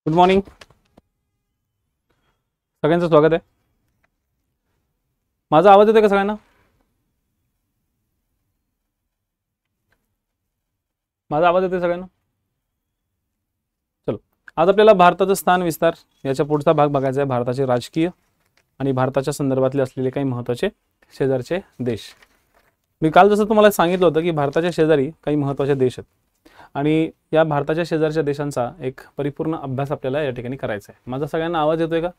Good morning, सगळ्यांचं स्वागत आहे. माझा आवाज येतोय का सगळ्यांना? माझा आवाज येतोय सगळ्यांना? चलो, आज आपल्याला भारताचं स्थान विस्तार याच्या पुढचा भाग बघायचा आहे. भारताचे राजकीय आणि भारताच्या संदर्भातले असलेले काही महत्त्वाचे शेजारचे देश. मी काल जसं तुम्हाला सांगितलं होतं की भारताच्या शेजारी काही महत्त्वाचे देश आहेत आणि या भारताच्या शेजारच्या देशांचा एक परिपूर्ण अभ्यास आपल्याला या ठिकाणी करायचा आहे. माझा सगळ्यांना आवाज येतोय का?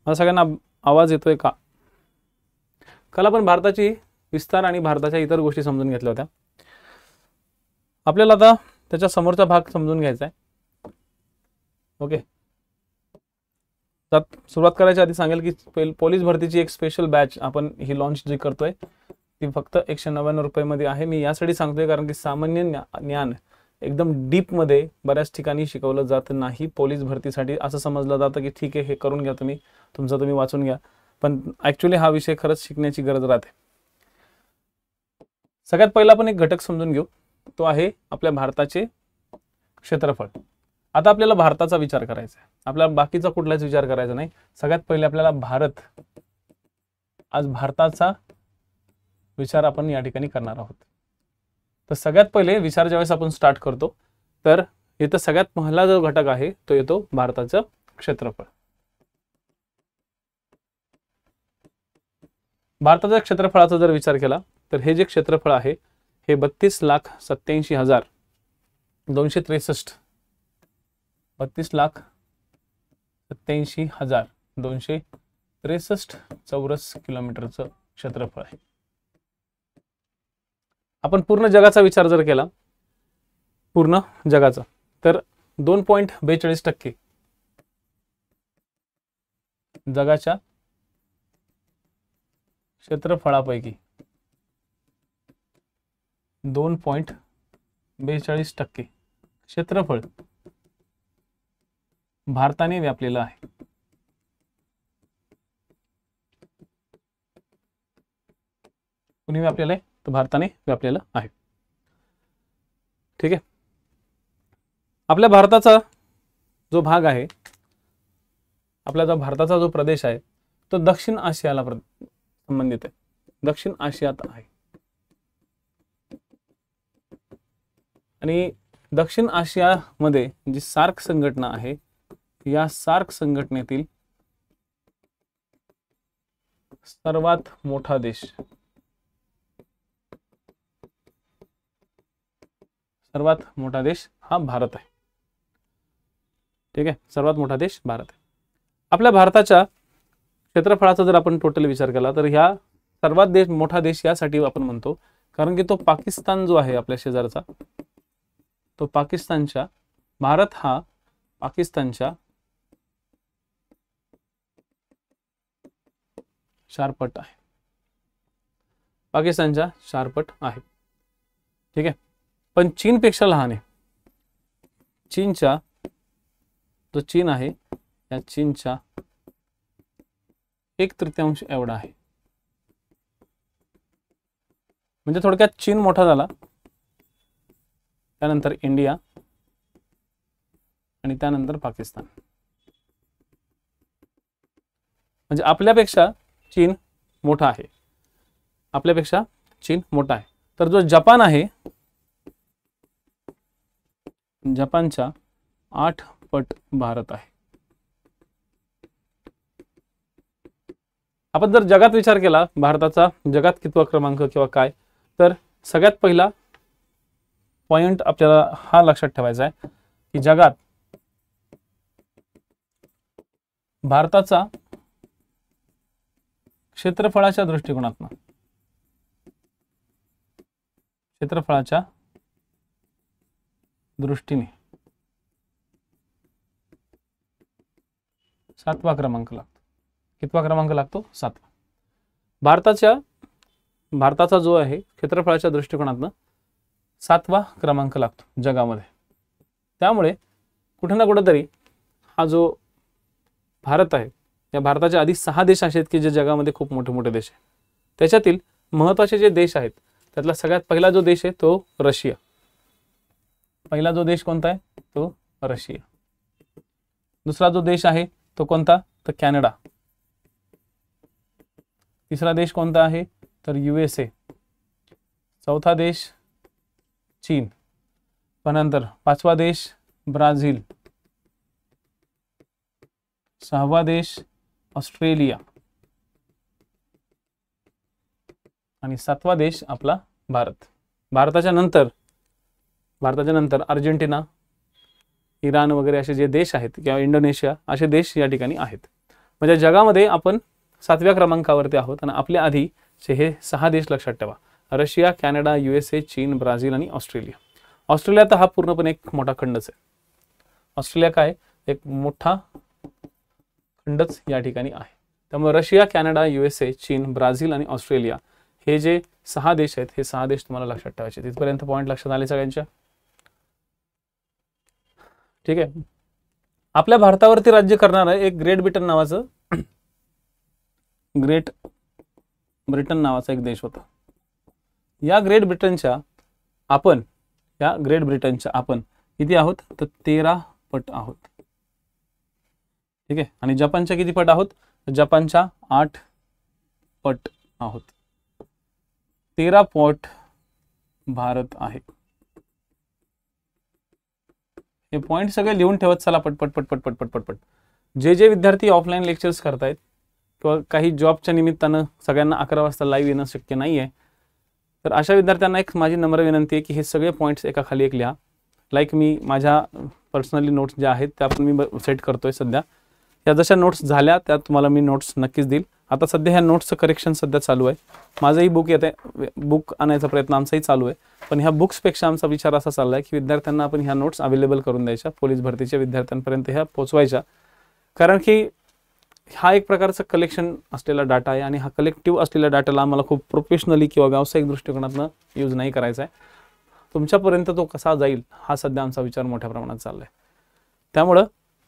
मला सगळ्यांना आवाज येतोय का? काल आपण भारताची विस्तार आणि भारताच्या इतर गोष्टी समजून घेतल्या होत्या. आपल्याला आता त्याच्या समोरचा भाग समजून घ्यायचा आहे. ओके, सुरुवात करायच्या आधी सांगेल की पोलीस भरतीची एक स्पेशल बॅच आपण ही लॉन्च जी करतोय ती फक्त 199 रुपयामध्ये आहे. मी यासाठी सांगतोय कारण की सामान्य ज्ञान एकदम डीपमध्ये बऱ्याच ठिकाणी शिकवलं जात नाही. पोलीस भरतीसाठी असं समजलं जातं की ठीक आहे, हे करून घ्या, तुम्ही वाचून घ्या, पण ॲक्च्युली हा विषय खरंच शिकण्याची गरज राहते. सगळ्यात पहिला आपण एक घटक समजून घेऊ, तो आहे आपल्या भारताचे क्षेत्रफळ. आता आपल्याला भारताचा विचार करायचा आहे, आपल्याला बाकीचा कुठलाच विचार करायचा नाही. सगळ्यात पहिले आपल्याला भारताचा विचार आपण या ठिकाणी करणार आहोत. तर सगळ्यात पहिले विचार ज्यावेळेस आपण स्टार्ट करतो तर इथं सगळ्यात पहिला जो घटक आहे तो येतो भारताचं क्षेत्रफळ. भारताच्या क्षेत्रफळाचा जर विचार केला तर हे जे क्षेत्रफळ आहे हे 32,87,263 32,87,263 चौरस किलोमीटरचं क्षेत्रफळ आहे. आपण पूर्ण जगाचा विचार जर केला, पूर्ण जगाचा, तर 2.42% जगाच्या क्षेत्रफळापैकी 2.42% क्षेत्रफळ भारताने व्यापलेलं आहे. कुणी व्यापलेलं आहे? तर भारताने व्यापलेलं आहे. ठीक आहे. आपल्या भारताचा जो भाग आहे, आपला भारताचा जो प्रदेश आहे तो दक्षिण आशियाला संबंधित आहे, दक्षिण आशियात आहे. आणि दक्षिण आशियामध्ये जी सार्क संघटना आहे, या सार्क संघटनेतील सर्वात मोठा देश, हा भारत आहे. ठीक आहे, सर्वात मोठा देश भारत आहे. आपल्या भारताच्या क्षेत्रफळाचा जर आपण टोटल विचार केला तर ह्या सर्वात मोठा देश यासाठी आपण म्हणतो कारण की तो पाकिस्तान जो आहे आपल्या शेजारचा, तो भारत हा पाकिस्तानच्या 4 पट आहे. पाकिस्तानच्या 4 पट आहे. ठीक आहे, पण चीनपेक्षा लहान आहे. जो चीन आहे या चीनच्या 1/3 एवढा आहे. म्हणजे थोडक्यात चीन मोठा झाला, त्यानंतर इंडिया आणि त्यानंतर पाकिस्तान. म्हणजे आपल्यापेक्षा चीन मोठा आहे, तर जो जपान आहे, जपानच्या 8 पट भारत आहे. आपण जर जगात विचार केला भारताचा, जगात कितवा क्रमांक किंवा काय, तर सगळ्यात पहिला पॉइंट आपल्याला हा लक्षात ठेवायचा आहे की जगात भारताचा क्षेत्रफळाच्या दृष्टीने 7वा क्रमांक लागतो. कितवा क्रमांक लागतो? 7वा. भारताचा जो आहे क्षेत्रफळाच्या दृष्टिकोनातनं 7वा क्रमांक लागतो जगामध्ये. त्यामुळे कुठे ना कुठेतरी हा जो भारत आहे, या भारताचे आधी 6 देश असे आहेत की जे जगामध्ये खूप मोठे मोठे देश आहेत. त्याच्यातील महत्त्वाचे जे देश आहेत त्यातला सगळ्यात पहिला जो देश आहे तो रशिया. पहिला जो देश कोणता आहे तो रशिया. दुसरा जो देश आहे तो कोणता तर कॅनडा. तिसरा देश कोणता आहे तर USA. चौथा देश चीन. नंतर पाचवा देश ब्राझील. सहावा देश ऑस्ट्रेलिया आणि सातवा देश आपला भारत. भारताच्या नंतर अर्जेंटिना, इराण वगैरे असे जे देश आहेत किंवा इंडोनेशिया असे देश या ठिकाणी आहेत. म्हणजे जगामध्ये आपण 7व्या क्रमांकावरती आहोत आणि आपल्या आधीचे हे 6 देश लक्षात ठेवा. रशिया, कॅनडा, USA, चीन, ब्राझील आणि ऑस्ट्रेलिया. ऑस्ट्रेलिया तर हा पूर्णपणे एक मोठा खंडच आहे. ऑस्ट्रेलिया काय एक मोठा खंडच या ठिकाणी आहे. त्यामुळे रशिया, कॅनडा, USA, चीन, ब्राझील आणि ऑस्ट्रेलिया हे जे 6 देश आहेत हे 6 देश तुम्हाला लक्षात ठेवायचे. तिथपर्यंत पॉईंट लक्षात आले सगळ्यांच्या? ठीक आहे. आपल्या भारतावरती राज्य करणारं एक ग्रेट ब्रिटन नावाचा एक देश होता. या ग्रेट ब्रिटनच्या आपण किती आहोत तर 13 पट आहोत. ठीक आहे. आणि जपानच्या किती पट आहोत? जपानच्या 8 पट आहोत. 13 पट भारत आहे. हे पॉइंट सगळे लिहून ठेवत चला पटपट. जे विद्यार्थी ऑफलाईन लेक्चर्स करतायत किंवा काही जॉबच्या निमित्तानं सगळ्यांना 11 वाजता लाईव्ह येणं शक्य नाही आहे, तर अशा विद्यार्थ्यांना एक माझी नम्र विनंती आहे की हे सगळे पॉईंट्स एका खाली एक लिहा. लाईक मी माझ्या पर्सनली नोट्स ज्या आहेत त्या पण मी सेट करतोय सध्या. या जशा नोट्स झाल्या त्या तुम्हाला मी नोट्स नक्कीच देईल. आता सध्या ह्या नोट्सचं करेक्शन सध्या चालू आहे. माझंही बुक आणायचा प्रयत्न आमचाही चालू आहे. पण ह्या बुक्सपेक्षा आमचा विचार असा चालला आहे की विद्यार्थ्यांना आपण ह्या नोट्स अवेलेबल करून द्यायच्या, पोलीस भरतीच्या विद्यार्थ्यांपर्यंत ह्या पोहोचवायच्या. कारण की हा एक प्रकारचा कलेक्शन असलेला डाटा आहे आणि हा कलेक्टिव्ह असलेल्या डाटाला आम्हाला खूप प्रोफेशनली किंवा व्यावसायिक दृष्टिकोनातून यूज नाही करायचा आहे. तुमच्यापर्यंत तो कसा जाईल हा सध्या आमचा विचार मोठ्या प्रमाणात चालला आहे. त्यामुळं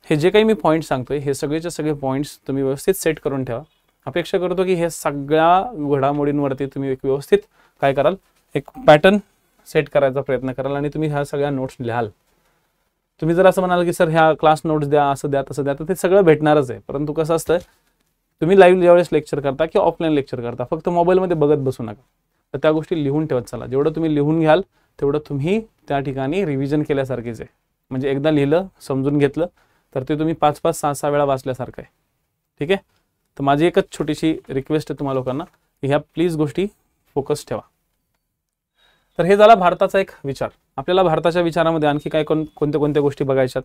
हे जे काही मी पॉईंट सांगतोय हे सगळेचे सगळे पॉईंट्स तुम्ही व्यवस्थित सेट करून ठेवा. अपेक्षा करतो की हे सगळ्या घडामोडींवरती तुम्ही एक व्यवस्थित काय कराल, एक पॅटर्न सेट करायचा प्रयत्न कराल आणि तुम्ही ह्या सगळ्या नोट्स लिहाल. तुम्ही जर असं म्हणाल की सर ह्या क्लास नोट्स द्या, असं द्या, तसं द्या, तर ते सगळं भेटणारच आहे. परंतु कसं असतं, तुम्ही लाईव्ह ज्यावेळेस लेक्चर करता किंवा ऑफलाईन लेक्चर करता फक्त मोबाईलमध्ये बघत बसू नका. तर त्या गोष्टी लिहून ठेवत चला. जेवढं तुम्ही लिहून घ्याल तेवढं तुम्ही त्या ठिकाणी रिव्हिजन केल्यासारखेच आहे. म्हणजे एकदा लिहिलं, समजून घेतलं तर ते तुम्ही 5-5, 6-6 वेळा वाचल्यासारखं आहे. ठीक आहे. तर माझी एकच छोटीशी रिक्वेस्ट आहे तुम्हा लोकांना की ह्या प्लीज गोष्टी फोकस ठेवा. तर हे झाला भारताचा एक विचार. आपल्याला भारताच्या विचारामध्ये आणखी काय कोणत्या गोष्टी बघायच्यात.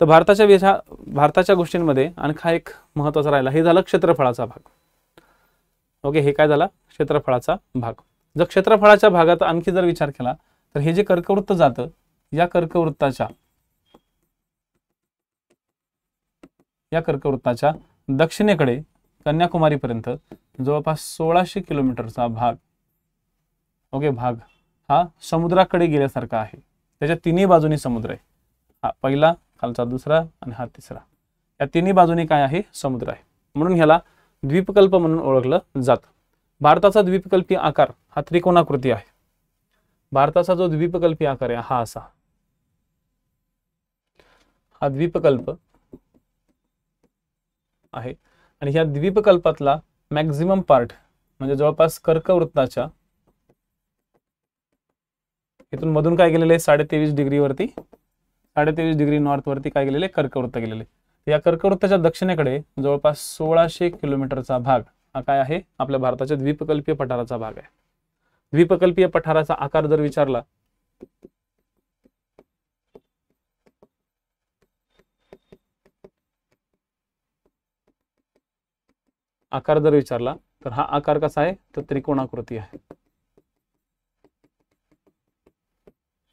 तर भारताच्या गोष्टींमध्ये आणखा एक महत्त्वाचा राहिला, हे झालं क्षेत्रफळाचा भाग. ओके, हे काय झाला क्षेत्रफळाचा भाग. जर क्षेत्रफळाच्या भागात आणखी जर विचार केला तर हे जे कर्कवृत्त जातं या कर्कवृत्ताच्या दक्षिणेकडे कन्याकुमारीपर्यंत जवळपास 1600 किलोमीटरचा भाग, ओके, भाग हा समुद्राकडे गेल्यासारखा आहे. त्याच्या तिन्ही बाजूनी समुद्र आहे. हा पहिला, खालचा दुसरा आणि हा तिसरा. या तिन्ही बाजूनी काय आहे, समुद्र आहे. म्हणून ह्याला द्वीपकल्प म्हणून ओळखलं जातं. भारताचा द्वीपकल्पीय आकार हा त्रिकोणाकृती आहे. भारताचा जो द्वीपकल्पीय आकार आहे हा असा, हा द्वीपकल्प आहे. आणि ह्या द्वीपकल्पातला मॅक्झिमम पार्ट म्हणजे जवळपास कर्कवृत्ताच्या इथून मधून काय गेलेले 23.5 डिग्री वरती, 23.5 डिग्री नॉर्थ वरती काय गेलेले, कर्कवृत्त गेलेले. या कर्कवृत्ताच्या दक्षिणेकडे जवळपास 1600 किलोमीटरचा भाग हा काय आहे, आपल्या भारताच्या द्वीपकल्पीय पठाराचा भाग आहे. द्वीपकल्पीय पठाराचा आकार जर विचारला तर हा आकार कसा आहे, तर त्रिकोणाकृती आहे.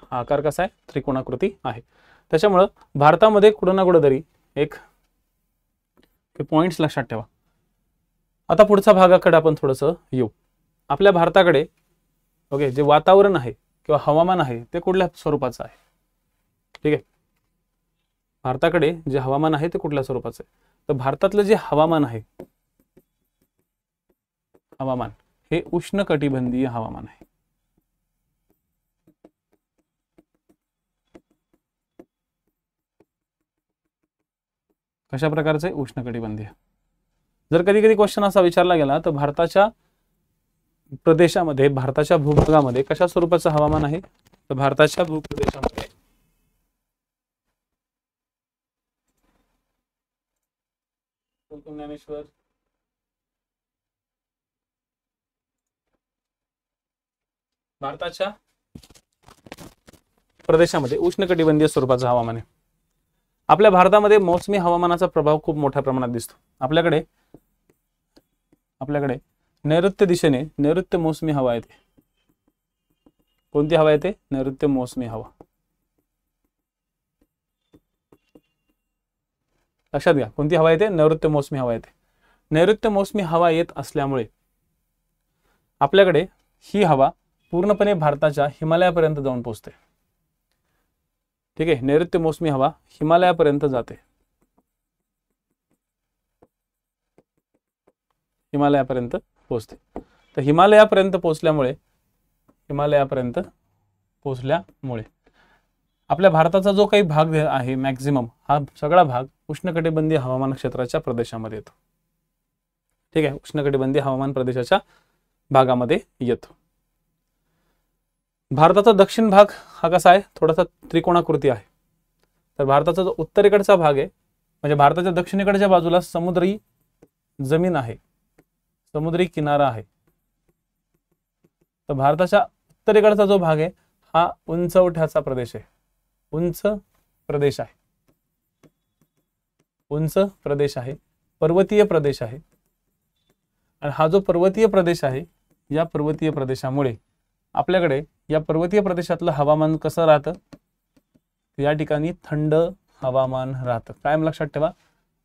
हा आकार कसा आहे, त्रिकोणाकृती आहे. त्याच्यामुळं भारतामध्ये कुठं ना कुठं तरी एक पॉइंट्स लक्षात ठेवा. आता पुढच्या भागाकडे आपण थोडंसं येऊ. आपल्या भारताकडे ओके जे वातावरण आहे किंवा हवामान आहे ते कुठल्या स्वरूपाचं आहे, ठीक आहे. भारताकडे जे हवामान आहे ते कुठल्या स्वरूपाचं आहे? तर भारतातलं जे हवामान आहे, हवामान हे उष्णकटिबंधीय हवामान आहे. कशा प्रकारचे? उष्णकटिबंधीय. जर कधी कधी क्वेश्चन असा विचारला गेला तर भारताच्या प्रदेशामध्ये, भारताच्या भूभागामध्ये कशा स्वरूपाचं हवामान आहे? तर भारताच्या भूप्रदेशामध्ये ज्ञानेश्वर, भारताच्या प्रदेशामध्ये उष्णकटिबंधीय स्वरूपाचं हवामान आहे. आपल्या भारतामध्ये मोसमी हवामानाचा प्रभाव खूप मोठ्या प्रमाणात दिसतो. आपल्याकडे नैऋत्य दिशेने नैऋत्य मोसमी हवा येते. कोणती हवा येते? नैऋत्य मोसमी हवा. लक्षात घ्या, कोणती हवा येते? नैऋत्य मोसमी हवा येते. नैऋत्य मोसमी हवा येत असल्यामुळे आपल्याकडे ही हवा पूर्णपणे भारताच्या हिमालयापर्यंत जाऊन पोहोचते. ठीक आहे, नैऋत्य मोसमी हवा हिमालयापर्यंत जाते. हिमालयापर्यंत पोहोचते. तर हिमालयापर्यंत पोहोचल्यामुळे आपल्या भारताचा जो काही भाग आहे मॅक्झिमम, हा सगळा भाग उष्णकटिबंधीय हवामान क्षेत्राच्या प्रदेशामध्ये येतो. ठीक आहे, उष्णकटिबंधीय हवामान प्रदेशाच्या भागामध्ये येतो. भारताचा दक्षिण भाग हा कसा आहे? थोडासा त्रिकोणाकृती आहे. तर भारताचा जो उत्तरेकडचा भाग आहे, म्हणजे भारताच्या दक्षिणेकडच्या बाजूला समुद्री जमीन आहे, समुद्री किनारा आहे. तर भारताच्या उत्तरेकडचा जो भाग आहे हा उंचवट्याचा प्रदेश आहे. उंच प्रदेश आहे, पर्वतीय प्रदेश आहे. आणि हा जो पर्वतीय प्रदेश आहे, या पर्वतीय प्रदेशामुळे आपल्याकडे या पर्वतीय प्रदेशातलं हवामान कसं राहतं? या ठिकाणी थंड हवामान राहतं. कायम लक्षात ठेवा,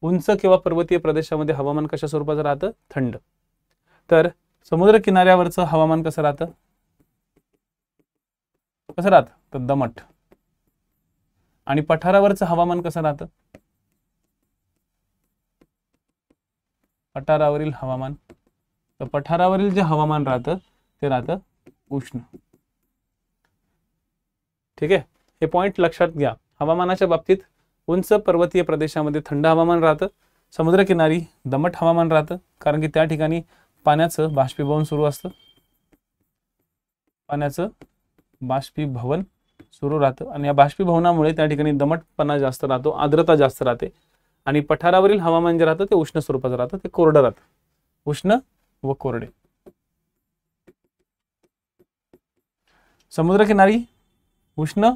उंच किंवा पर्वतीय प्रदेशामध्ये हवामान कशा स्वरूपाचं राहतं? थंड. तर समुद्र किनाऱ्यावरचं हवामान कसं राहतं? तर दमट. आणि पठारावरचं हवामान कसं राहतं? पठारावरील हवामान, तर पठारावरील जे हवामान राहतं ते राहतं उष्ण. ठीक आहे, हे पॉइंट लक्षात घ्या. हवामानाच्या बाबतीत उंच पर्वतीय प्रदेशामध्ये थंड हवामान राहतं, समुद्रकिनारी दमट हवामान राहतं, कारण की त्या ठिकाणी पाण्याचं बाष्पीभवन सुरू असतं. पाण्याचं बाष्पीभवन सुरू राहतं आणि या बाष्पीभवनामुळे त्या ठिकाणी दमटपणा जास्त राहतो, आर्द्रता जास्त राहते. आणि पठारावरील हवामान जे राहतं ते उष्ण स्वरूपाचं राहतं, ते कोरडं राहतं. उष्ण व कोरडे. समुद्रकिनारी उष्ण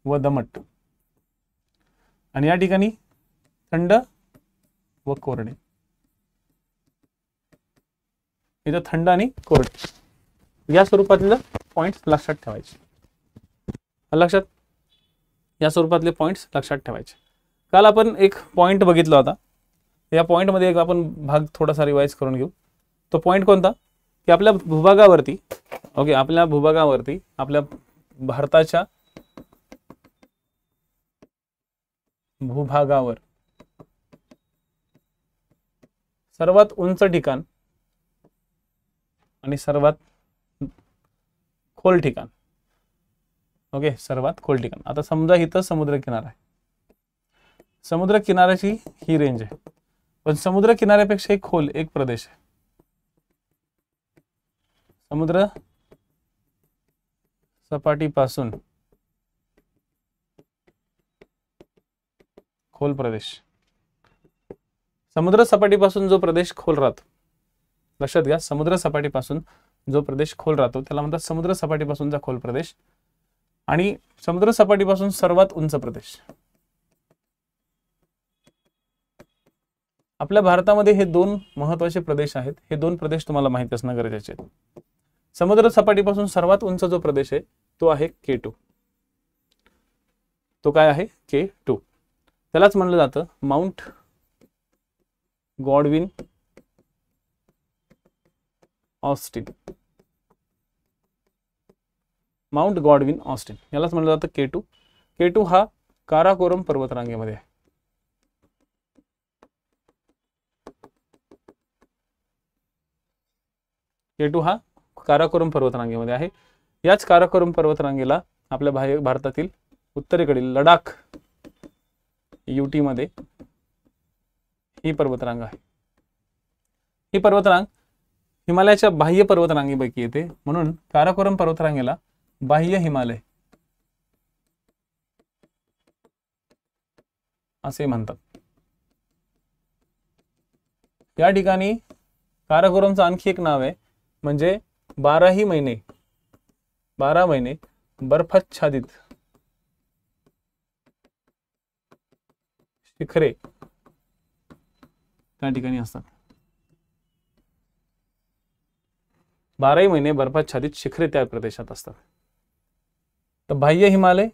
व दमट आणि या ठिकाणी थंड व कोरडे. इथं थंड आणि कोरडे या स्वरूपातले पॉइंट्स लक्षात ठेवायचे. लक्षात, या स्वरूपातले पॉइंट्स लक्षात ठेवायचे. काल आपण एक पॉइंट बघितला होता, या पॉइंटमध्ये एक आपण भाग थोडासा रिवाइज करून घेऊ. तो पॉइंट कोणता? की आपल्या भूभागावरती, ओके, आपल्या भूभागावरती, आपल्या भारताच्या भूभागावर सर्वात उंच ठिकाण आणि सर्वात खोल ठिकाण. ओके, सर्वात खोल ठिकाण. आता समजा इथं समुद्र किनारा आहे, समुद्र किनाऱ्याची ही रेंज आहे, पण समुद्र किनाऱ्यापेक्षा एक खोल एक प्रदेश आहे. समुद्र सपाटीपासून खोल प्रदेश. समुद्र सपाटीपासून जो प्रदेश खोल राहतो, लक्षात घ्या, समुद्र सपाटीपासून जो प्रदेश खोल राहतो त्याला म्हणतात समुद्र सपाटीपासूनचा खोल प्रदेश. आणि समुद्र सपाटीपासून सर्वात उंच प्रदेश. आपल्या भारतामध्ये हे दोन महत्त्वाचे प्रदेश आहेत. हे दोन प्रदेश तुम्हाला माहिती असणं गरजेचे आहे. समुद्र सपाटीपासून सर्वात उंच जो प्रदेश आहे तो आहे K2. तो काय आहे? K2. त्यालाच म्हणलं जातं mount Godwin Austen. Mount Godwin Austen यालाच म्हणलं जातं K2. K2 हा काराकोरम पर्वतरांगेमध्ये आहे. K2 हा काराकोरम पर्वतरांगेमध्ये आहे. याच काराकोरम पर्वतरांगेला आपल्या भारतातील उत्तरेकडील लडाख UT मध्ये ही पर्वतरांग आहे. ही पर्वतरांग हिमालयाच्या बाह्य पर्वतरांगेपैकी येते, म्हणून काराकोरम पर्वतरांगेला बाह्य हिमालय असे म्हणतात. या ठिकाणी काराकोरमचं आणखी एक नाव आहे, म्हणजे 12 महिने बर्फाच्छादित शिखरे त्या ठिकाणी असतात. 12 महिने बर्फाच्छादित शिखरे त्या प्रदेशात असतात. तर बाह्य हिमालय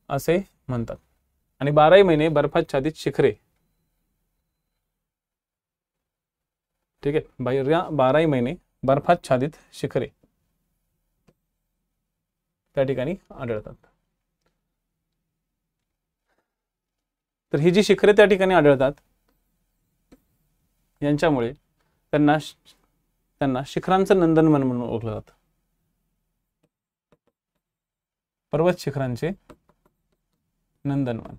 असे म्हणतात आणि 12 महिने बर्फाच्छादित शिखरे. ठीक आहे, 12 महिने बर्फाच्छादित शिखरे त्या ठिकाणी आढळतात. तर ही जी शिखरे त्या ठिकाणी आढळतात यांच्यामुळे त्यांना शिखरांचं नंदनवन म्हणून ओळखलं जातं. पर्वत शिखरांचे नंदनवन.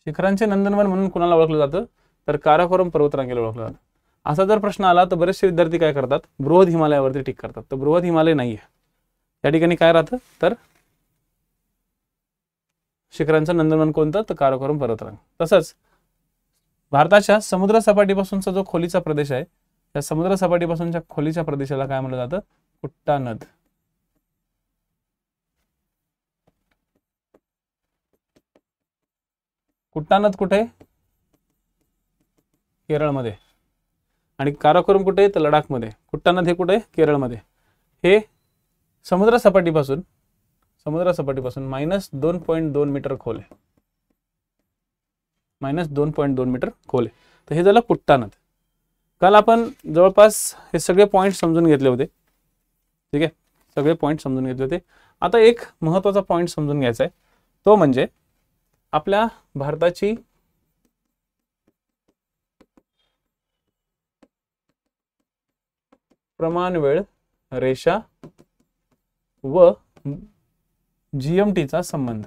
शिखरांचे नंदनवन म्हणून कुणाला ओळखलं जातं, तर काराकोरम पर्वतरांगेला ओळखलं जातं. असा जर प्रश्न आला तर बरेचसे विद्यार्थी काय करतात, बृहद हिमालयावरती टिक करतात. तर बृहद हिमालय नाहीये या ठिकाणी. काय राहतं तर शिखरांचं नंदनवन कोणतं, तर काराकोरम पर्वतरांग. तसंच भारताच्या समुद्र सपाटीपासूनचा जो खोलीचा प्रदेश आहे, त्या समुद्र सपाटीपासूनच्या खोलीच्या प्रदेशाला काय म्हणलं जातं, कुट्टा नद. कुट्टा नद कुठे, केरळमध्ये. आणि काराकोरम कुठे, तर लडाखमध्ये. कुट्टा नद हे कुठे, केरळमध्ये. हे समुद्र सपाटीपासून -2.2 मीटर खोल आहे. -2.2 मीटर खोल आहे. तर हे झालं कुट्टा नद. काल आपण जवळपास हे सगळे पॉइंट समजून घेतले होते. ठीक आहे, सगळे पॉइंट समजून घेतले होते. आता एक महत्त्वाचा पॉइंट समजून घ्यायचा आहे, तो म्हणजे आपल्या भारताची प्रमाणवेळ रेषा व GMTचा संबंध.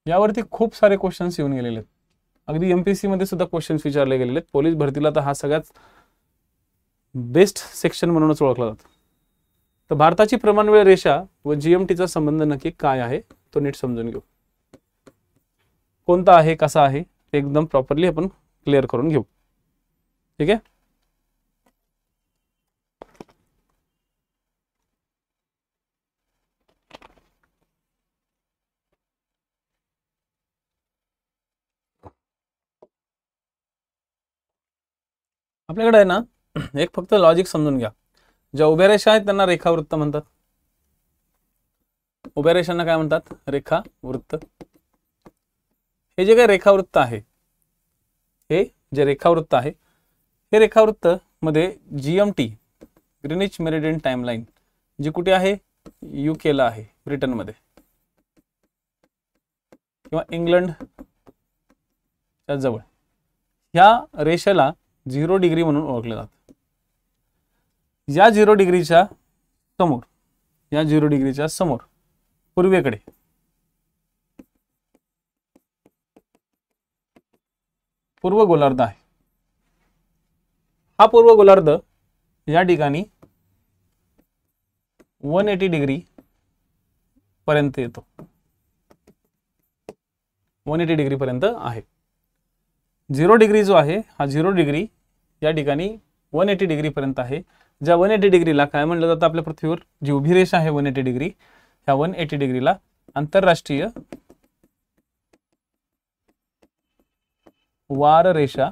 यावरती खूप सारे क्वेश्चन्स येऊन गेलेले आहेत. अगदी MPSC मध्ये सुद्धा क्वेश्चन्स विचारले गेलेले आहेत. पोलीस भरतीला तर हा सगळ्यात बेस्ट सेक्शन म्हणूनच ओळखला जातो. तर भारताची प्रमाणवेळ रेषा व GMTचा संबंध नक्की काय आहे तो नीट समजून घेऊ. कोणता आहे, कसा आहे ते एकदम प्रॉपरली आपण क्लिअर करून घेऊ. ठीक आहे. आपल्याकडे आहे ना, एक फक्त लॉजिक समजून घ्या. ज्या उभ्या रेषा आहेत त्यांना रेखावृत्त म्हणतात. उभ्या रेषांना काय म्हणतात, रेखावृत्त. हे जे काही रेखावृत्त आहे, हे जे रेखावृत्त आहे, हे रेखावृत्त मध्ये GMT ग्रीनिच मेरिडियन टाइमलाईन जी कुठे आहे, UK ला आहे, ब्रिटनमध्ये किंवा इंग्लंडच्या जवळ. ह्या रेषेला 0 डिग्री म्हणून ओळखले जातं. या 0 डिग्रीच्या समोर पूर्वेकडे पूर्व गोलार्ध आहे. हा पूर्व गोलार्ध या ठिकाणी 180 डिग्री पर्यंत येतो. 180 डिग्री पर्यंत आहे. 0 डिग्री जो आहे, हा 0 डिग्री या ठिकाणी 180 डिग्री पर्यंत आहे. ज्या 180 डिग्रीला काय म्हणलं जातं, आपल्या पृथ्वीवर जी उभी रेषा आहे 180 डिग्री, ह्या 180 डिग्रीला आंतरराष्ट्रीय वार रेषा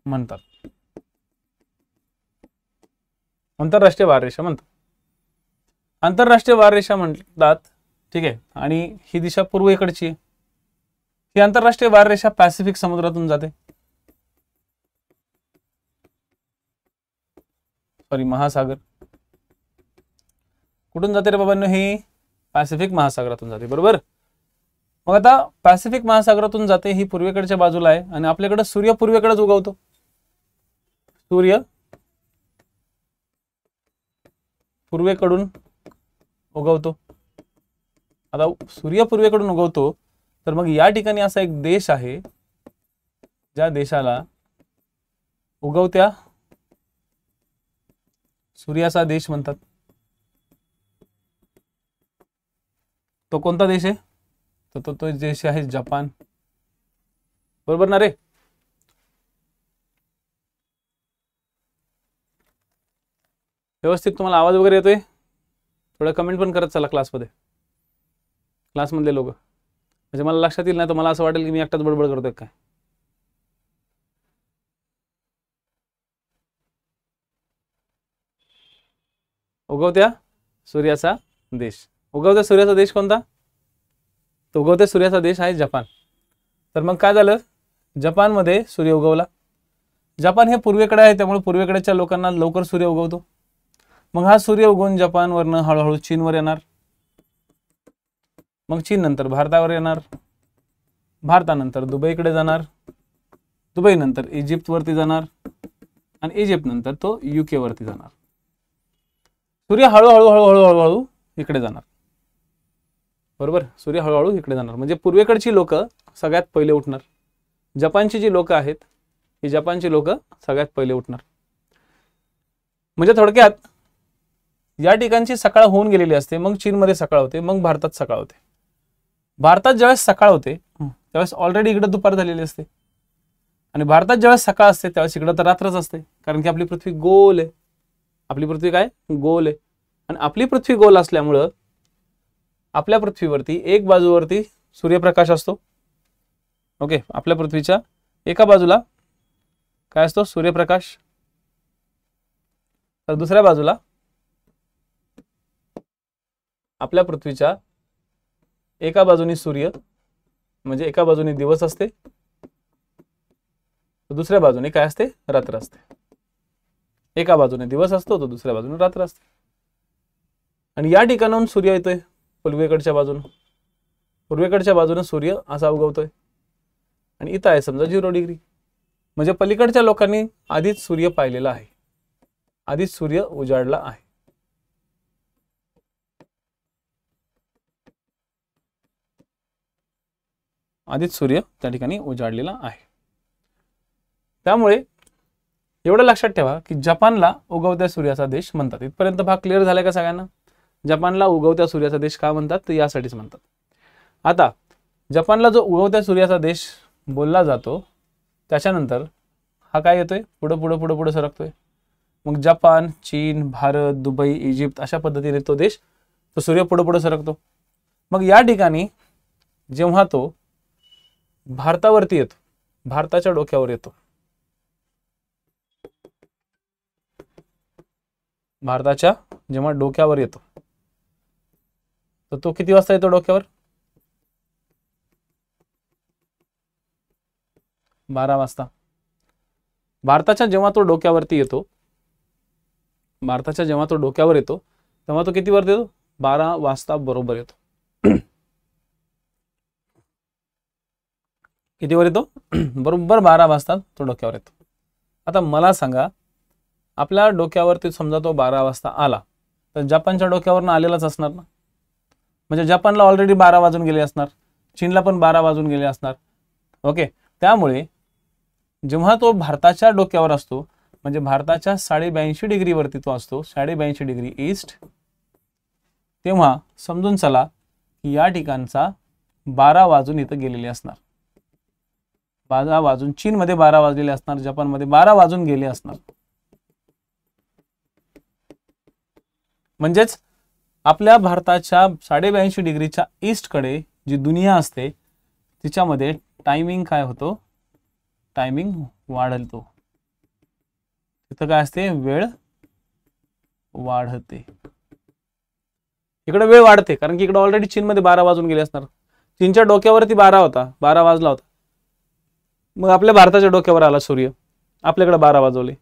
म्हणतात. आंतरराष्ट्रीय वार रेषा म्हणतात. आंतरराष्ट्रीय वार रेषा म्हणतात. ठीक आहे. आणि ही दिशा पूर्वेकडची आहे. ही आंतरराष्ट्रीय वार रेषा पॅसिफिक समुद्रातून जाते. सॉरी महासागर कुठून जाते रे बाबांनो? ही पॅसिफिक महासागरातून जाते, बरोबर. मग आता पॅसिफिक महासागरातून जाते, ही पूर्वेकडच्या बाजूला आहे आणि आपल्याकडे सूर्य पूर्वेकडेच उगवतो. सूर्य पूर्वेकडून उगवतो. आता सूर्य पूर्वेकडून उगवतो, तर मग या ठिकाणी असा एक देश आहे ज्या देशाला उगवत्या सूर्याचा देश म्हणतात. तो कोणता देश आहे? तर तो देश आहे जपान, बरोबर ना रे? व्यवस्थित तुम्हाला आवाज वगैरे येतोय? थोडं कमेंट पण करत चला क्लासमध्ये, क्लासमधले लोक, म्हणजे मला लक्षात येईल नाही तर मला असं वाटेल की मी एकटाच बडबड करतोय काय. उगवत्या सूर्याचा देश. उगवत्या सूर्याचा देश कोणता? तो उगवत्या सूर्याचा देश आहे जपान. तर मग काय झालं? जपानमध्ये सूर्य उगवला. जपान हे पूर्वेकडे आहे, त्यामुळे पूर्वेकडच्या लोकांना लवकर सूर्य उगवतो. मग हा सूर्य उगवून जपानवरनं हळूहळू चीनवर येणार, मग चीन नंतर भारतावर येणार, भारतानंतर दुबईकडे जाणार, दुबई नंतर इजिप्तवरती जाणार आणि इजिप्त नंतर तो UK वरती जाणार. सूर्य हळूहळू हळूहळू हळूहळू इकडे जाणार, बरोबर. सूर्य हळूहळू इकडे जाणार म्हणजे पूर्वेकडची लोक सगळ्यात पहिले उठणार. जपानची जी लोक आहेत ही जपानची लोक सगळ्यात पहिले उठणार. म्हणजे थोडक्यात या ठिकाणची सकाळ होऊन गेलेली असते, मग चीनमध्ये सकाळ होते, मग भारतात सकाळ होते. भारतात ज्यावेळेस सकाळ होते त्यावेळेस ऑलरेडी इकडे दुपार झालेली असते आणि भारतात ज्यावेळेस सकाळ असते त्यावेळेस इकडे तर रात्रच असते, कारण की आपली पृथ्वी गोल आहे. आपली पृथ्वी काय? गोल आहे. आणि आपली पृथ्वी गोल असल्यामुळं आपल्या पृथ्वीवरती एक बाजूवरती सूर्यप्रकाश असतो. ओके, आपल्या पृथ्वीच्या एका बाजूला काय असतो? सूर्यप्रकाश. तर दुसऱ्या बाजूला आपल्या पृथ्वीच्या एका बाजूने सूर्य म्हणजे एका बाजूने दिवस असते, तर दुसऱ्या बाजूने काय असते? रात्र असते. एका बाजूने दिवस असतो, तर दुसऱ्या बाजूने रात्र असते. आणि या ठिकाणाहून सूर्य येतोय पूर्वेकडच्या बाजून. पूर्वेकडच्या बाजूने सूर्य असा उगवतोय आणि इथं आहे समजा 0 डिग्री. म्हणजे पलीकडच्या लोकांनी आधीच सूर्य पाहिलेला आहे, आधीच सूर्य उजाडला आहे. आधीच सूर्य त्या ठिकाणी उजाडलेला आहे. त्यामुळे एवढं लक्षात ठेवा की जपानला उगवत्या सूर्याचा देश म्हणतात. इथपर्यंत भाग क्लिअर झालाय का सगळ्यांना? जपानला उगवत्या सूर्याचा देश का म्हणतात? तर यासाठीच म्हणतात. आता जपानला जो उगवत्या सूर्याचा देश बोलला जातो त्याच्यानंतर हा काय येतोय? पुढं पुढं पुढं पुढं सरकतोय. मग जपान, चीन, भारत, दुबई, इजिप्त अशा पद्धतीने तो देश, तो सूर्य पुढं पुढं सरकतो. मग या ठिकाणी जेव्हा तो भारतावरती येतो, भारताच्या डोक्यावर येतो, भारताच्या जेव्हा डोक्यावर येतो तर तो किती वाजता येतो डोक्यावर? 12 वाजता. भारताच्या जेव्हा तो डोक्यावरती येतो, भारताच्या जेव्हा तो डोक्यावर येतो तेव्हा तो किती वरती येतो? 12 वाजता बरोबर येतो. किती वर येतो? बरोबर 12 वाजता तो डोक्यावर येतो. आता मला सांगा, आपल्या डोक्यावरती समजा तो 12 वाजता आला तर जपानच्या डोक्यावरनं आलेलाच असणार ना. म्हणजे जपानला ऑलरेडी 12 वाजून गेले असणार, चीनला पण 12 वाजून गेले असणार. ओके, त्यामुळे जेव्हा तो भारताच्या डोक्यावर असतो म्हणजे भारताच्या 82.5 डिग्री वरती तो असतो, 82.5 डिग्री ईस्ट, तेव्हा समजून चला की या ठिकाणचा 12 वाजून इथं गेलेले असणार. 12 वाजून चीनमध्ये 12 वाजलेले असणार, जपानमध्ये 12 वाजून गेले असणार. म्हणजेच आपल्या भारताच्या 82.5 डिग्रीच्या ईस्ट कडे जी दुनिया असते तिच्यामध्ये टायमिंग काय होतो? टायमिंग वाढतो. तिथं काय असते? वेळ वाढते. इकडे वेळ वाढते कारण की इकडे ऑलरेडी चीनमध्ये 12 वाजून गेले असणार. चीनच्या डोक्यावरती 12 होता, 12 वाजला होता. मग आपल्या भारताच्या डोक्यावर आला सूर्य, आपल्याकडे 12 वाजवले.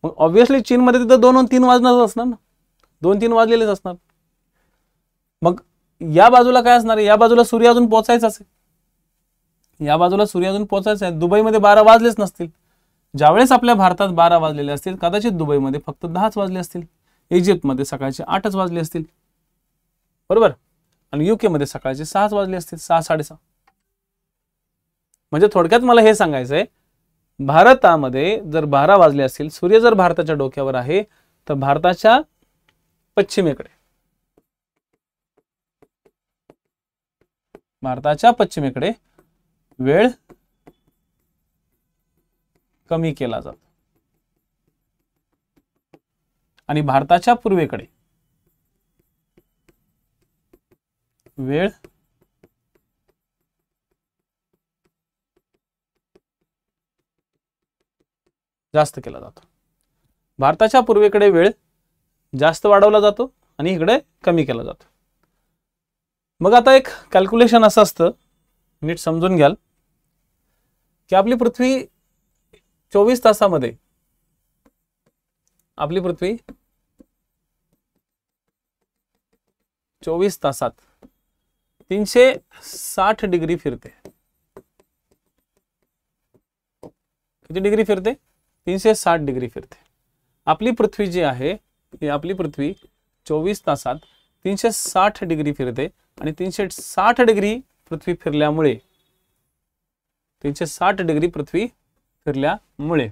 मग ऑब्व्हियसली चीनमध्ये तिथं 2 आणि 3 वाजणारच असणार ना, 2-3 वाजलेलेच असणार. मग या बाजूला काय असणार आहे, या बाजूला सूर्य अजून पोहोचायचाच आहे, या बाजूला सूर्य अजून पोहोचायचा आहे. दुबईमध्ये 12 वाजलेच नसतील. ज्यावेळेस आपल्या भारतात 12 वाजलेले असतील, कदाचित दुबईमध्ये फक्त 10च वाजले असतील, इजिप्तमध्ये सकाळचे 8च वाजले असतील, बरोबर, आणि UK मध्ये सकाळचे 6च वाजले असतील, 6-6:30. म्हणजे थोडक्यात मला हे सांगायचं आहे, भारतामध्ये जर 12 वाजले असतील, सूर्य जर भारताच्या डोक्यावर आहे, तर भारताच्या पश्चिमेकडे वेळ कमी केला जातो आणि भारताच्या पूर्वेकडे वेळ जास्त केला जातो. भारताच्या पूर्वेकडे वेळ जास्त वाढवला जातो आणि इकडे कमी केला जातो. मग आता एक कॅल्क्युलेशन असं असतं, नीट समजून घ्याल, की आपली पृथ्वी 24 तासामध्ये, आपली पृथ्वी 24 तासात 360 डिग्री फिरते. किती डिग्री फिरते? 360 डिग्री फिरते. आपली पृथ्वी जी आहे, ही आपली पृथ्वी 24 तासात 360 डिग्री फिरते आणि 360 डिग्री पृथ्वी फिरल्यामुळे 360 डिग्री पृथ्वी फिरल्यामुळे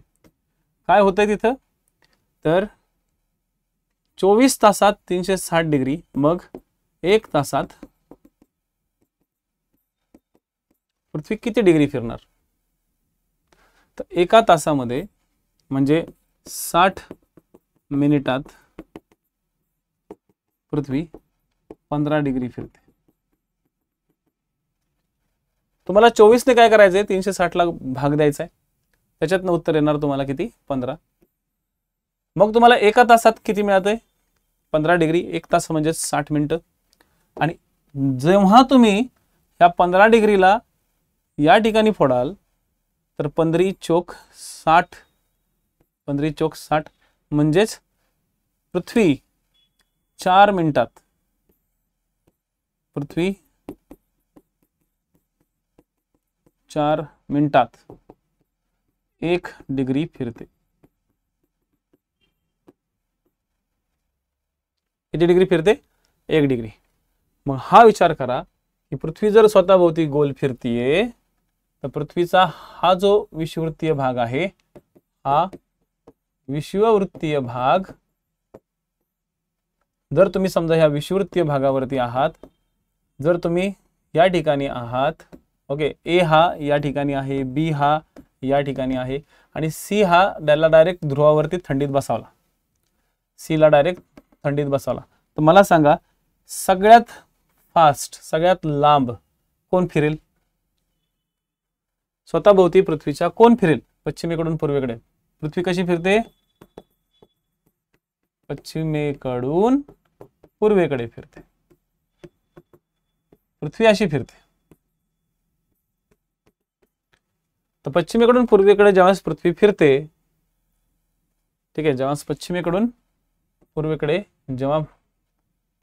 काय होतंय तिथं, तर 24 तासात 360 डिग्री, मग 1 तासात पृथ्वी किती डिग्री फिरणार, तर एका तासामध्ये म्हणजे 60 मिनिटात पृथ्वी 15 डिग्री फिरते. तुम्हाला 24 ने काय करायचंय, 360 ला भाग द्यायचा आहे, त्याच्यातनं उत्तर येणार तुम्हाला किती, 15. मग तुम्हाला एका तासात किती मिळतंय, 15 डिग्री, 1 तास म्हणजे 60 मिनिटं. आणि जेव्हा तुम्ही या 15 डिग्रीला या ठिकाणी फोडाल, तर 15 चोक 60, 15 चोक 60 म्हणजेच पृथ्वी 4 मिनिटात, पृथ्वी 4 मिनिटात 1 डिग्री फिरते. किती डिग्री फिरते, 1 डिग्री. मग हा विचार करा की पृथ्वी जर स्वतःभोवती गोल फिरतीये, तर पृथ्वीचा हा जो विषुववृत्तीय भाग आहे, हा विषुववृत्तीय भाग, जर तुम्ही समजा ह्या विषुववृत्तीय भागावरती आहात, जर तुम्ही या ठिकाणी आहात, ओके, ए हा या ठिकाणी आहे, बी हा या ठिकाणी आहे आणि सी हा त्याला डायरेक्ट ध्रुवावरती थंडीत बसावला, सी ला डायरेक्ट थंडीत बसावला, तर मला सांगा सगळ्यात फास्ट, सगळ्यात लांब कोण फिरेल, स्वतःभोवती पृथ्वीच्या कोण फिरेल, पश्चिमेकडून पूर्वेकडे. पृथ्वी कशी फिरते, पश्चिमेकडून पूर्वेकडे फिरते, पृथ्वी अशी फिरते. तर पश्चिमेकडून पूर्वेकडे ज्यावेळेस पृथ्वी फिरते, ठीक आहे, जेव्हा पश्चिमेकडून पूर्वेकडे जेव्हा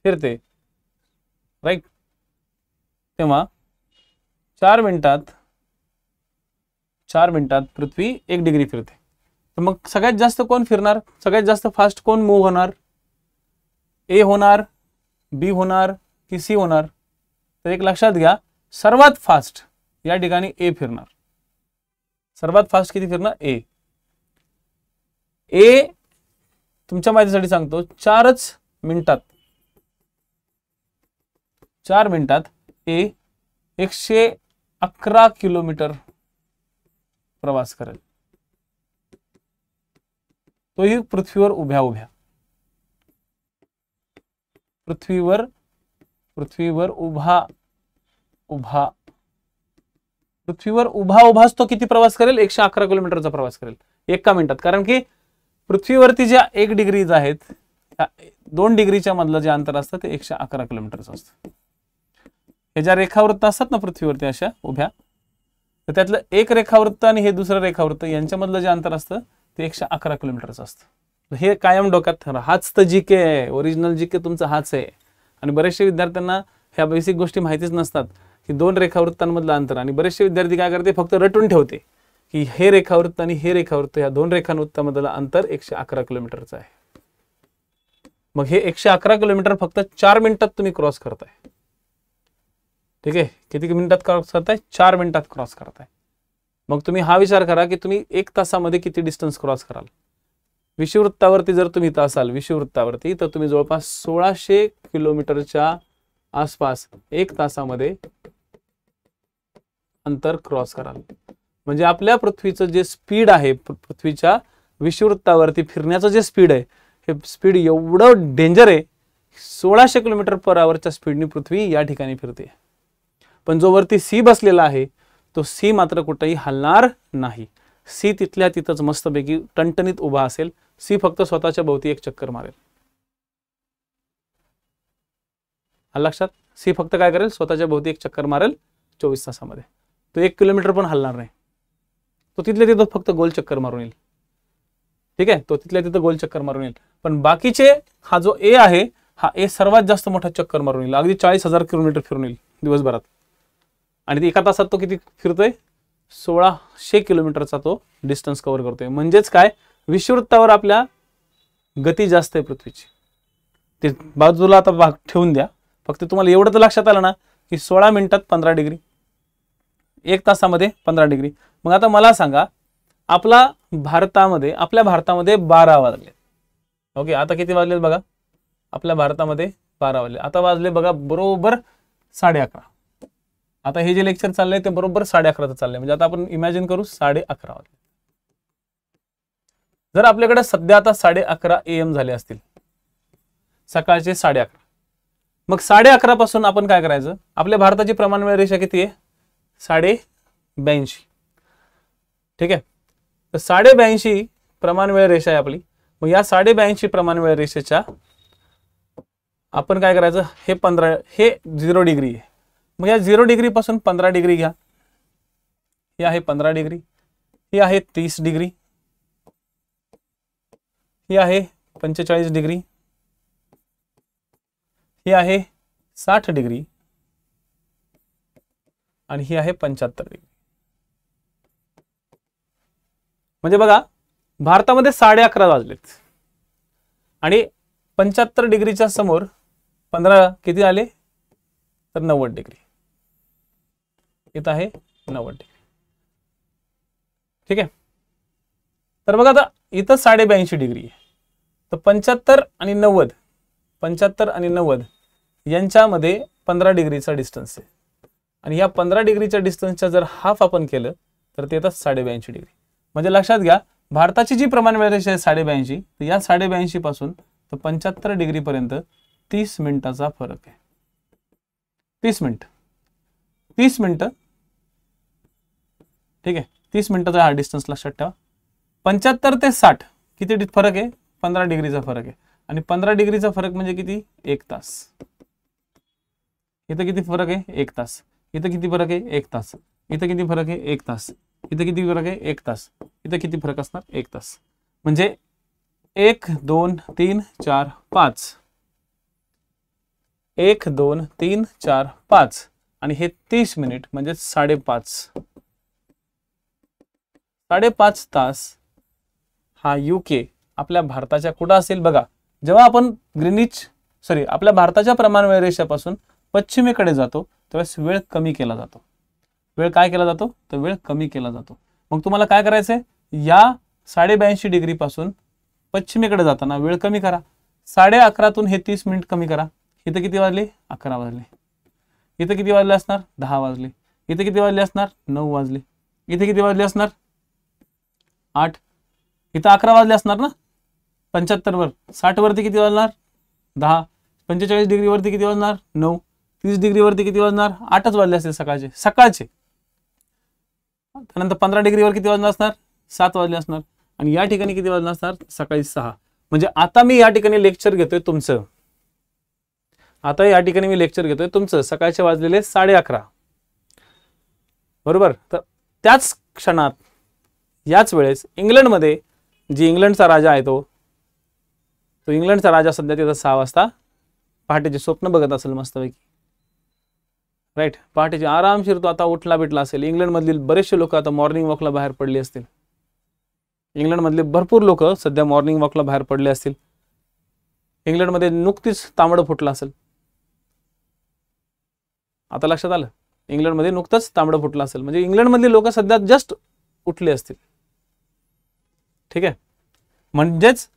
फिरते, राईट, तेव्हा 4 मिनिटात पृथ्वी 1 डिग्री फिरते. तर मग सगळ्यात जास्त कोण फिरणार, सगळ्यात जास्त फास्ट कोण मूव्ह होणार, ए होणार, बी होणार की सी होणार, तर एक लक्षात घ्या, सर्वात फास्ट या ठिकाणी ए फिरणार. सर्वात फास्ट किती फिरणार, ए. तुमच्या माहितीसाठी सांगतो, 4 मिनिटात ए 111 किलोमीटर प्रवास करेल, तोही पृथ्वीवर उभ्या उभाच तो किती प्रवास करेल, 111 किलोमीटरचा प्रवास करेल एका मिनिटात. कारण की पृथ्वीवरती ज्या 1 डिग्रीज आहेत, 2 डिग्रीच्या मधलं जे अंतर असतं ते 111 किलोमीटरचं असतं. हे ज्या रेखावृत्त असतात ना पृथ्वीवरती अशा उभ्या, तर त्यातलं एक रेखावृत्त आणि हे दुसरं रेखावृत्त यांच्यामधलं जे अंतर असतं ते 111 किलोमीटरचं असतं. हे कायम डोक्यात हाच तर जीके आहे, ओरिजिनल जीके तुमचा हाच आहे. आणि बरेचसे विद्यार्थ्यांना ह्या बेसिक गोष्टी माहितीच नसतात की 2 रेखावृत्तांमधलं अंतर. आणि बरेचसे विद्यार्थी काय करते, फक्त रटून ठेवते की हे रेखावृत्त आणि हे रेखावृत्त, या 2 रेखावृत्तामधलं अंतर 111 किलोमीटरचं आहे. मग हे 111 किलोमीटर फक्त 4 मिनिटात तुम्ही क्रॉस करताय. ठीक आहे, किती मिनिटात क्रॉस करताय? 4 मिनिटात क्रॉस करताय. मग तुम्ही हा विचार करा की तुम्ही 1 तासामध्ये किती डिस्टन्स क्रॉस कराल. विषुववृत्तावरती जर तुम्ही इथं असाल विषुववृत्तावरती, तर तुम्ही जवळपास 1600 किलोमीटरच्या आसपास 1 तासामध्ये अंतर क्रॉस कराल. म्हणजे आपल्या पृथ्वीचं जे स्पीड आहे, पृथ्वीच्या विषुववृत्तावरती फिरण्याचं जे स्पीड आहे, हे स्पीड एवढं डेंजर आहे. 1600 किलोमीटर पर आवरच्या स्पीडने पृथ्वी या ठिकाणी फिरते. पण जो वरती सी बसलेला आहे तो सी मात्र कुठेही हलणार नाही. सी तिथल्या तिथंच मस्तपैकी टणटणीत उभा असेल. सी फक्त स्वतःच्या भोवती एक चक्कर मारेल. लक्षात, सी फक्त काय करेल, स्वतःच्या भोवती एक चक्कर मारेल 24 तासामध्ये. तो 1 किलोमीटर पण हलणार नाही. तो तिथल्या तिथं फक्त गोल चक्कर मारून येईल. ठीक आहे, तो तिथल्या तिथं गोल चक्कर मारून येईल. पण बाकीचे, हा जो ए आहे, हा ए सर्वात जास्त मोठा चक्कर मारून येईल. अगदी 40,000 किलोमीटर फिरून येईल दिवसभरात. आणि एका तासात तो किती फिरतोय? 1600 किलोमीटरचा तो डिस्टन्स कव्हर करतोय. म्हणजेच काय, विषुववृत्तावर आपल्या गती जास्त आहे पृथ्वीची. ते बाजूला आता भाग ठेवून द्या. फक्त तुम्हाला एवढं तर लक्षात आलं ना की 16 मिनिटात 15 डिग्री, 1 तासामध्ये 15 डिग्री. मग आता मला सांगा, आपल्या भारतामध्ये 12 वाजले. ओके, आता किती वाजले बघा. आपल्या भारतामध्ये 12 वाजले. आता वाजले बघा बरोबर 11:30. आता हे जे लेक्चर चाललंय ते बरोबर 11:30 चाललंय. म्हणजे आता आपण इमॅजिन करू 11:30 वाजले. जर आपल्याकडे सध्या आता 11:30 AM झाले असतील, सकाळचे 11:30, मग 11:30 पासून आपण काय करायचं, आपल्या भारताची प्रमाण वेळ रेषा किती आहे? 82.5. ठीक आहे, तर 82.5 प्रमाण वेळ रेषा आहे आपली. मग या 82.5 प्रमाण वेळ रेषेच्या आपण काय करायचं, हे 0 डिग्री आहे. मग या 0 डिग्री पासून 15 डिग्री घ्या. ही आहे 15 डिग्री, ही आहे 30 डिग्री, ही आहे 45 डिग्री, ही आहे 60 डिग्री आणि ही आहे 75 डिग्री. म्हणजे बघा, भारतामध्ये 11:30 वाजलेत आणि 75 डिग्रीच्या समोर 15 किती आले, तर 90 डिग्री. इथं आहे 90 डिग्री. ठीक आहे, तर बघा आता इथं 82.5 डिग्री आहे. तर 75 आणि 90 यांच्यामध्ये 15 डिग्रीचा डिस्टन्स आहे. आणि या 15 डिग्रीच्या डिस्टन्सच्या जर हाफ आपण केलं तर ते येतात 82.5 डिग्री. म्हणजे लक्षात घ्या, भारताची जी प्रमाण वेळ रेषा आहे 82.5, तर या 82.5 पासून तर 75 डिग्री पर्यंत 30 मिनिटाचा फरक आहे. 30 मिनिटं. ठीक आहे, 30 मिनिटाचा हा डिस्टन्स लक्षात ठेवा. 75 ते 60 किती फरक आहे? 15 डिग्रीचा फरक आहे. आणि 15 डिग्रीचा फरक म्हणजे किती? 1 तास. इथं किती फरक आहे? 1 तास. इथं किती फरक आहे? 1 तास. इथं किती फरक आहे? 1 तास. इथं किती फरक आहे? 1 तास. इथं किती फरक असणार? 1 तास. म्हणजे 1 2 3 4 5, 1 2 3 4 5 आणि हे 30 मिनिट म्हणजे 5.5 तास हा UK आपल्या भारताच्या कुठं असेल बघा. जेव्हा आपण आपल्या भारताच्या प्रमाण वेळ रेषेपासून पश्चिमेकडे जातो त्यावेळेस वेळ कमी केला जातो. वेळ काय केला जातो? तर वेळ कमी केला जातो. मग तुम्हाला काय करायचंय, या 82.5 डिग्री पासून पश्चिमेकडे जाताना वेळ कमी करा. 11:30 हे 30 मिनिट कमी करा. इथं किती वाजले? 11 वाजले. इथं किती वाजले असणार? 10 वाजले. इथं किती वाजले असणार? 9 वाजले. इथे किती वाजले असणार? 8. इथं 11 वाजले असणार ना. 75 वर 60 वरती किती वाजणार? 10. 45 डिग्री वरती किती वाजणार? 9. 30 डिग्री वरती किती वाजणार? 8च वाजले असतील सकाळचे. त्यानंतर 15 डिग्रीवर किती वाजणार असणार? 7 वाजले असणार. आणि या ठिकाणी किती वाजले असणार? सकाळी 6. म्हणजे आता मी या ठिकाणी लेक्चर घेतोय तुमचं. सकाळचे वाजलेले 11:30. बरोबर. तर त्याच क्षणात, याच वेळेस इंग्लंडमध्ये जी इंग्लंडचा राजा आहे तो इंग्लंडचा राजा सध्या तिथं 6 वाजता पहाटेचे स्वप्न बघत असेल मस्तपैकी, राईट. पहाटेचे आरामशीर तो आता उठला बिटला असेल. इंग्लंडमधील बरेचसे लोक आता मॉर्निंग वॉकला बाहेर पडले असतील. इंग्लंडमधले भरपूर लोक सध्या मॉर्निंग वॉकला बाहेर पडले असतील. इंग्लंडमध्ये नुकतीच तांबडं फुटलं असेल. आता लक्षात आलं, इंग्लंडमध्ये नुकतंच तांबडं फुटलं असेल म्हणजे इंग्लंडमधले लोक सध्या जस्ट उठले असतील. ठीक आहे. म्हणजेच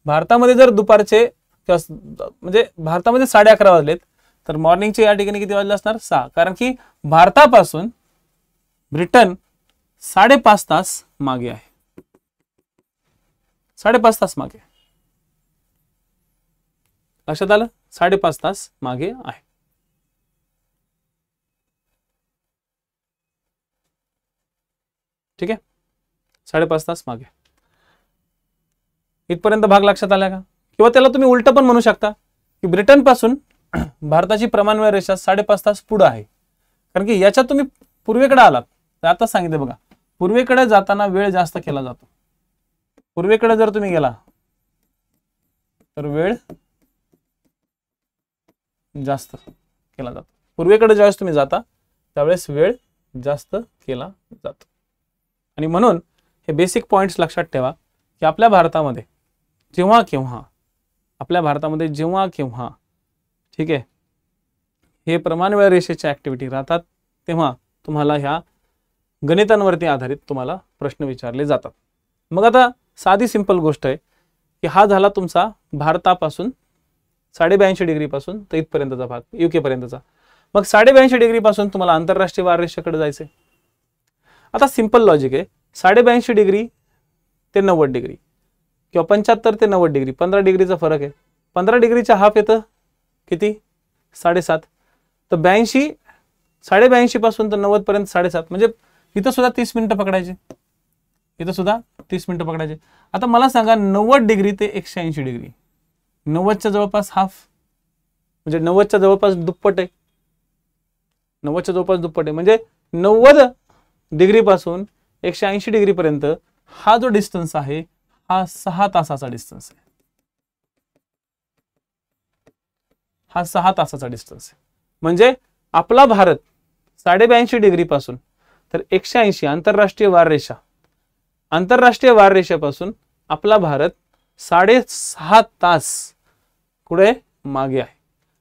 भारतामध्ये जर दुपारचे म्हणजे भारतामध्ये 11:30 वाजलेत तर मॉर्निंगचे या ठिकाणी किती वाजले असणार? 6. कारण की भारतापासून ब्रिटन 5.5 तास मागे आहे. 5.5 तास मागे. लक्षात आलं? 5.5 तास मागे आहे. ठीक आहे. 5.5 तास मागे. इथपर्यंत भाग लक्षात आला का? किंवा त्याला तुम्ही उलट पण म्हणू शकता की ब्रिटन पासून भारताची प्रमाणवेळ रेषा 5.5 तास पुढे आहे. कारण की याच्यात तुम्ही पूर्वेकडे आलात तर आता सांगितलं बघा, पूर्वेकडे जाताना वेळ जास्त केला जातो. पूर्वेकडे जर तुम्ही गेला तर वेळ जास्त केला जातो. पूर्वेकडे ज्यावेळेस तुम्ही जाता त्यावेळेस वेळ जास्त केला जातो. आणि म्हणून हे बेसिक पॉइंट्स लक्षात ठेवा की आपल्या भारतामध्ये जेव्हा केव्हा ठीक आहे हे प्रमाणवेळ रेषेच्या ऍक्टिव्हिटी राहतात तेव्हा तुम्हाला ह्या गणितांवरती आधारित तुम्हाला प्रश्न विचारले जातात. मग आता साधी सिंपल गोष्ट आहे की हा झाला तुमचा भारतापासून 82.5 डिग्री पासून तर इथपर्यंतचा भाग, युके पर्यंतचा. मग 82.5 डिग्री पासून तुम्हाला आंतरराष्ट्रीय वार रेषेकडे जायचंय. आता सिंपल लॉजिक आहे, 82.5 डिग्री ते 90 डिग्री किंवा 75 ते 90 डिग्री 15 डिग्रीचा फरक आहे. 15 डिग्रीचा हाफ येतं किती? 7.5. तर 82 पासून तर 90 पर्यंत 7.5 म्हणजे इथं सुद्धा 30 मिनिटं पकडायचे. इथं सुद्धा 30 मिनिटं पकडायचे. आता मला सांगा 90 डिग्री ते 180 डिग्री 90च्या जवळपास हाफ म्हणजे 90च्या जवळपास दुप्पट आहे. 90च्या जवळपास दुप्पट आहे म्हणजे 90 डिग्री पासून 180 डिग्री पर्यंत हा जो डिस्टन्स आहे हा 6 तासाचा डिस्टन्स आहे. हा 6 तासाचा डिस्टन्स आहे. म्हणजे आपला भारत 82.5 डिग्री पासून तर 180 आंतरराष्ट्रीय वार रेषेपासून आपला भारत 6.5 तास पुढे मागे आहे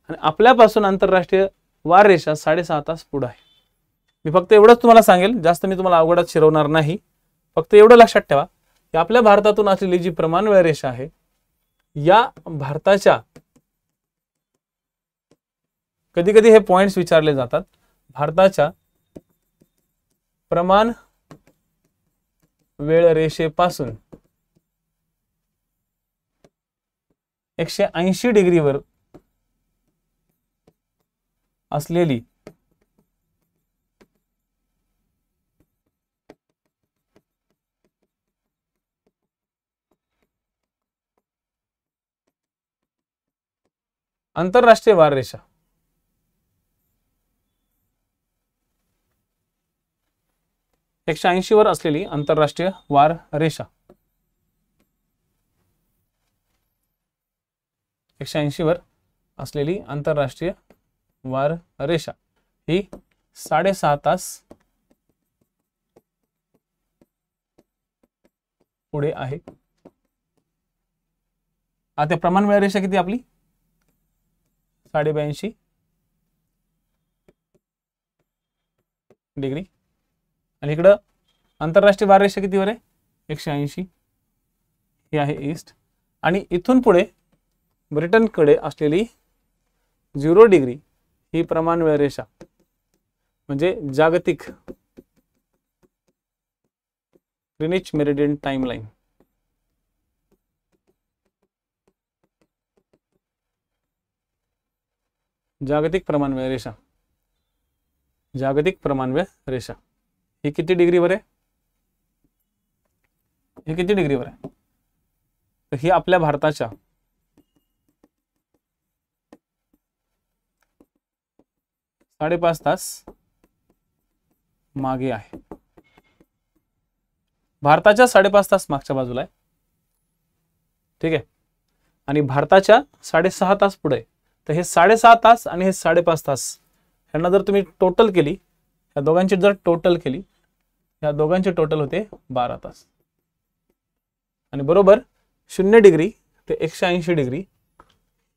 आणि आपल्यापासून आंतरराष्ट्रीय वार रेषा 6.5 तास पुढे आहे. मी फक्त एवढंच तुम्हाला सांगेल, जास्त मी तुम्हाला अवघडात शिरवणार नाही. फक्त एवढं लक्षात ठेवा की आपल्या भारतातून असलेली जी प्रमाणवेळ रेषा आहे या भारताच्या कधी कधी हे पॉइंट्स विचारले जातात. भारताच्या प्रमाण वेळ रेषेपासून 180 डिग्रीवर असलेली आंतरराष्ट्रीय वार रेषा 180 वर असलेली आंतरराष्ट्रीय वार रेषा 180 वर असलेली आंतरराष्ट्रीय वार रेषा ही 6.5 तास पुढे आहे. आता प्रमाण वेळ रेषा किती आपली 82.5 डिग्री आणि इकडं आंतरराष्ट्रीय वार रेषा किती वर आहे 180. ही आहे ईस्ट आणि इथून पुढे ब्रिटनकडे असलेली 0 डिग्री ही प्रमाण वेळ रेषा म्हणजे जागतिक ग्रीनिच मेरिडियन टाइमलाइन. जागतिक प्रमाणवेळ रेषा ही किती डिग्रीवर आहे? ही किती डिग्रीवर आहे? तर ही आपल्या भारताच्या 5.5 तास मागे आहे. भारताच्या 5.5 तास मागच्या बाजूला आहे, ठीक आहे, आणि भारताच्या 6.5 तास पुढे आहे. तर हे 6.5 तास आणि हे 5.5 तास यांना जर तुम्ही टोटल केली, या दोघांची जर टोटल केली, या दोघांची टोटल होते 12 तास. आणि बरोबर 0 डिग्री ते 180 डिग्री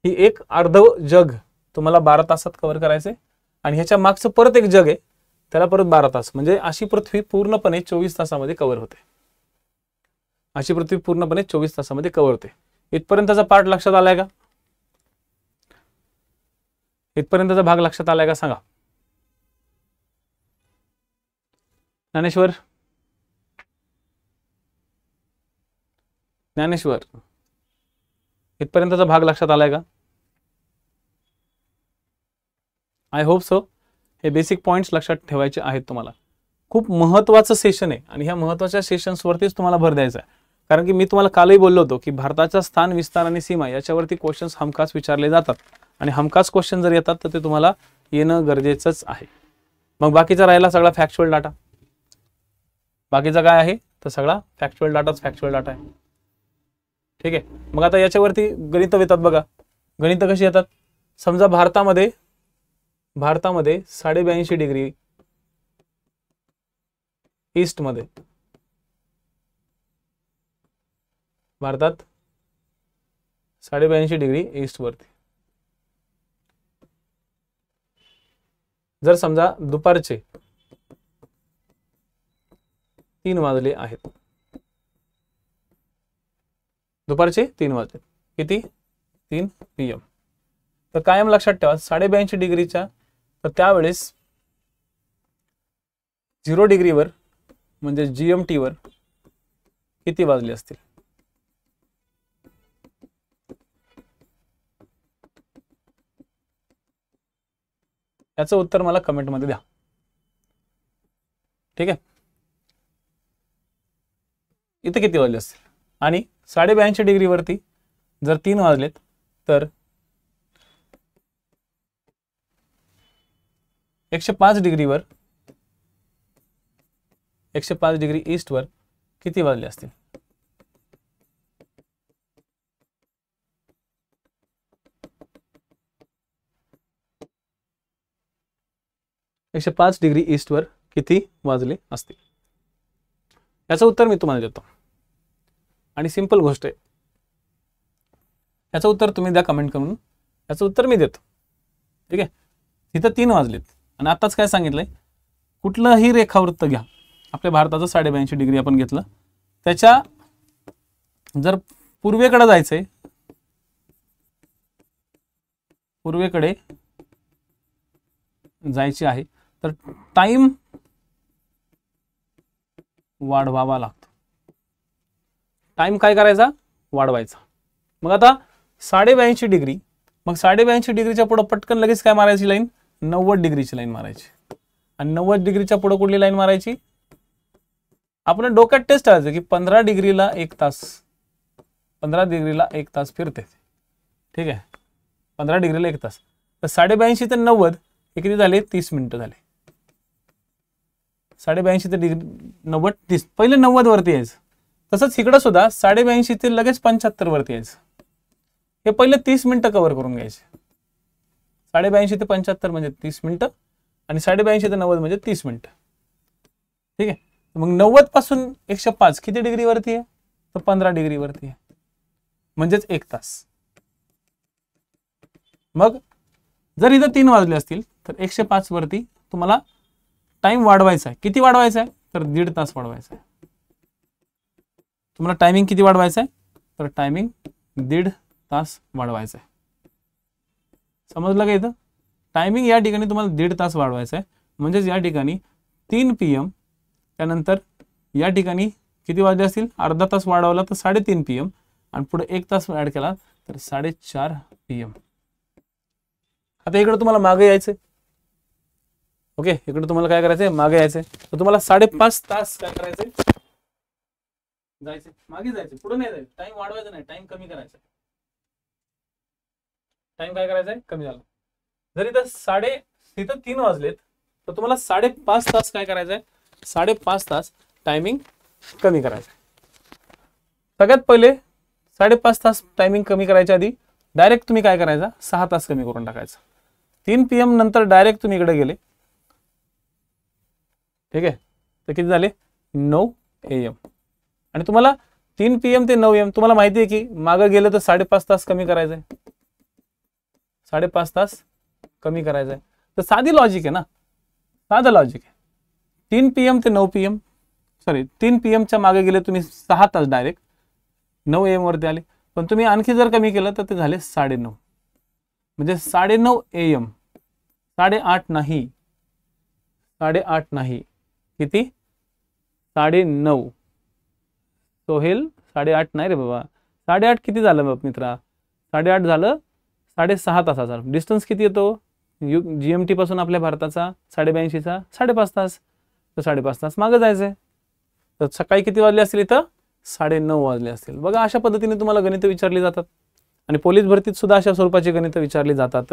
ही एक अर्ध जग तुम्हाला 12 तासात कव्हर करायचे. आणि ह्याच्या मागचं परत एक जग आहे, त्याला परत 12 तास. म्हणजे अशी पृथ्वी पूर्णपणे 24 तासामध्ये कव्हर होते. अशी पृथ्वी पूर्णपणे 24 तासामध्ये कव्हर होते. इथपर्यंतचा पार्ट लक्षात आलाय का? इथपर्यंतचा भाग लक्षात आलाय का सांगा. ज्ञानेश्वर, ज्ञानेश्वर, इथपर्यंतचा भाग लक्षात आलाय का? I hope so. हे बेसिक पॉइंट्स लक्षात ठेवायचे आहेत तुम्हाला. खूप महत्त्वाचं सेशन आहे आणि ह्या महत्त्वाच्या सेशन्सवरतीच तुम्हाला भर द्यायचा आहे. कारण की मी तुम्हाला कालही बोललो होतो की भारताचा स्थान, विस्तार आणि सीमा याच्यावरती क्वेश्चन्स हमखास विचारले जातात आणि हमखास क्वेश्चन जर येतात तर ते तुम्हाला येणं गरजेचंच आहे. मग बाकीचा राहिला सगळा फॅक्च्युअल डाटा. बाकीचा काय आहे तर सगळा फॅक्च्युअल डाटा आहे, ठीक आहे. मग आता याच्यावरती गणित येतात बघा. गणित कशी येतात? समजा भारतामध्ये 82.5 डिग्री ईस्ट मध्ये, भारतात 82.5 डिग्री ईस्ट वरती जर समजा दुपारचे 3 वाजले आहेत, दुपारचे 3 वाजले, किती? 3 PM. तर कायम लक्षात ठेवा 82.5 डिग्रीच्या, तर त्यावेळेस 0 डिग्रीवर म्हणजे GMT वर किती वाजले असतील? याचं उत्तर मला कमेंट मध्ये द्या, ठीक आहे. इथे किती वाजले असतील? आणि 82.5 डिग्रीवरती जर 3 वाजलेत तर 105 डिग्रीवर, 105 डिग्री ईस्ट वर किती वाजले असतील? एकशे 5 डिग्री ईस्ट वर किती वाजले असतील? याचं उत्तर मी तुम्हाला देतो आणि सिंपल गोष्ट आहे. याचं उत्तर तुम्ही द्या कमेंट करून, याचं उत्तर मी देतो, ठीक आहे. तिथं 3 वाजलेत आणि आताच काय सांगितलंय, कुठलंही रेखावृत्त घ्या. आपल्या भारताचं 82.5 डिग्री आपण घेतलं, त्याच्या जर पूर्वेकडे जायचंय, पूर्वेकडे जायचे आहे तर टाइम वाढवावा लागतो. टाइम काय करायचा? वाढवायचा. मग आता 82.5 डिग्री, मग 82.5 डिग्रीच्या पुढे पटकन लगेच काय मारायची लाईन? 90 डिग्रीची लाईन मारायची. आणि 90 डिग्रीच्या पुढे कुठली लाईन मारायची? आपण डोक्यात टेस्ट करायचं की 15 डिग्रीला 1 तास, 15 डिग्रीला 1 तास फिरते, ठीक आहे. 15 डिग्रीला 1 तास, तर 82.5 ते 90 हे किती झाले? 30 मिनिटं झाले. 82.5 ते 90 30, पहिले 90 वरती यायचं. तसंच इकडं सुद्धा 82.5 ते लगेच 75 वरती यायचं. हे पहिले 30 मिनिटं कव्हर करून घ्यायचे. 82.5 ते 75 म्हणजे 30 मिनिटं आणि 82.5 ते 90 म्हणजे 30 मिनिटं, ठीक आहे. मग 90 पासून 105 किती डिग्री वरती आहे? तर 15 डिग्री वरती आहे, म्हणजेच 1 तास. मग जर इथं 3 वाजले असतील तर 105 वरती तुम्हाला टाइम वाढवायचा आहे. किती वाढवायचा आहे? तर 1.5 तास वाढवायचा आहे. तुम्हाला टायमिंग किती वाढवायचं आहे? तर टायमिंग 1.5 तास वाढवायचं आहे. समजलं का? इथं टायमिंग या ठिकाणी तुम्हाला 1.5 तास वाढवायचं आहे. म्हणजेच या ठिकाणी 3 PM, त्यानंतर या ठिकाणी किती वाजले असतील? अर्धा तास वाढवला तर 3:30 PM आणि पुढे 1 तास ऍड केला तर 4:30 PM. आता इकडे तुम्हाला मागे यायचंय, ओके. इकडे तुम्हाला काय करायचंय? मागे यायचंय. तर तुम्हाला 5.5 तास काय करायचंय? जायचंय, मागे जायचंय, पुढे नाही जायचं. टाइम वाढवायचा नाही, टाइम कमी करायचा. टाइम काय करायचा आहे? कमी झाला. जर इथं 3 वाजलेत तर तुम्हाला 5.5 तास काय करायचंय? 5.5 तास टायमिंग कमी करायचं आहे. सगळ्यात पहिले 5.5 तास टायमिंग कमी करायच्या आधी डायरेक्ट तुम्ही काय करायचं, 6 तास कमी करून टाकायचं. 3 PM नंतर डायरेक्ट तुम्ही इकडे गेले, ठीक आहे, तर किती झाले 9 AM. आणि तुम्हाला 3 PM ते 9 AM तुम्हाला माहिती आहे की मागं गेलं तर 5.5 तास कमी करायचं आहे, 5.5 तास कमी करायचं आहे. तर साधी लॉजिक आहे ना, साधं लॉजिक आहे. 3 PM ते 9 PM, सॉरी 3 PM च्या मागे गेले तुम्ही 6 तास, डायरेक्ट 9 AM वरती आले. पण तुम्ही आणखी जर कमी केलं तर ते झाले 9:30, म्हणजे 9:30 AM, 8:30 नाही, 8:30 नाही, किती 9:30. सोहेल 8:30 नाही रे बाबा, 8:30 किती झालं मग मित्रा, 8:30 झालं 6.5 तासाचा. डिस्टन्स किती येतो GMT पासून आपल्या भारताचा 82.5चा 5.5 तास, तर 5.5 तास मागं जायचंय. तर सकाळी किती वाजले असतील इथं, 9:30 वाजले असतील. बघा अशा पद्धतीने तुम्हाला गणित विचारली जातात आणि पोलीस भरतीत सुद्धा अशा स्वरूपाची गणित विचारली जातात.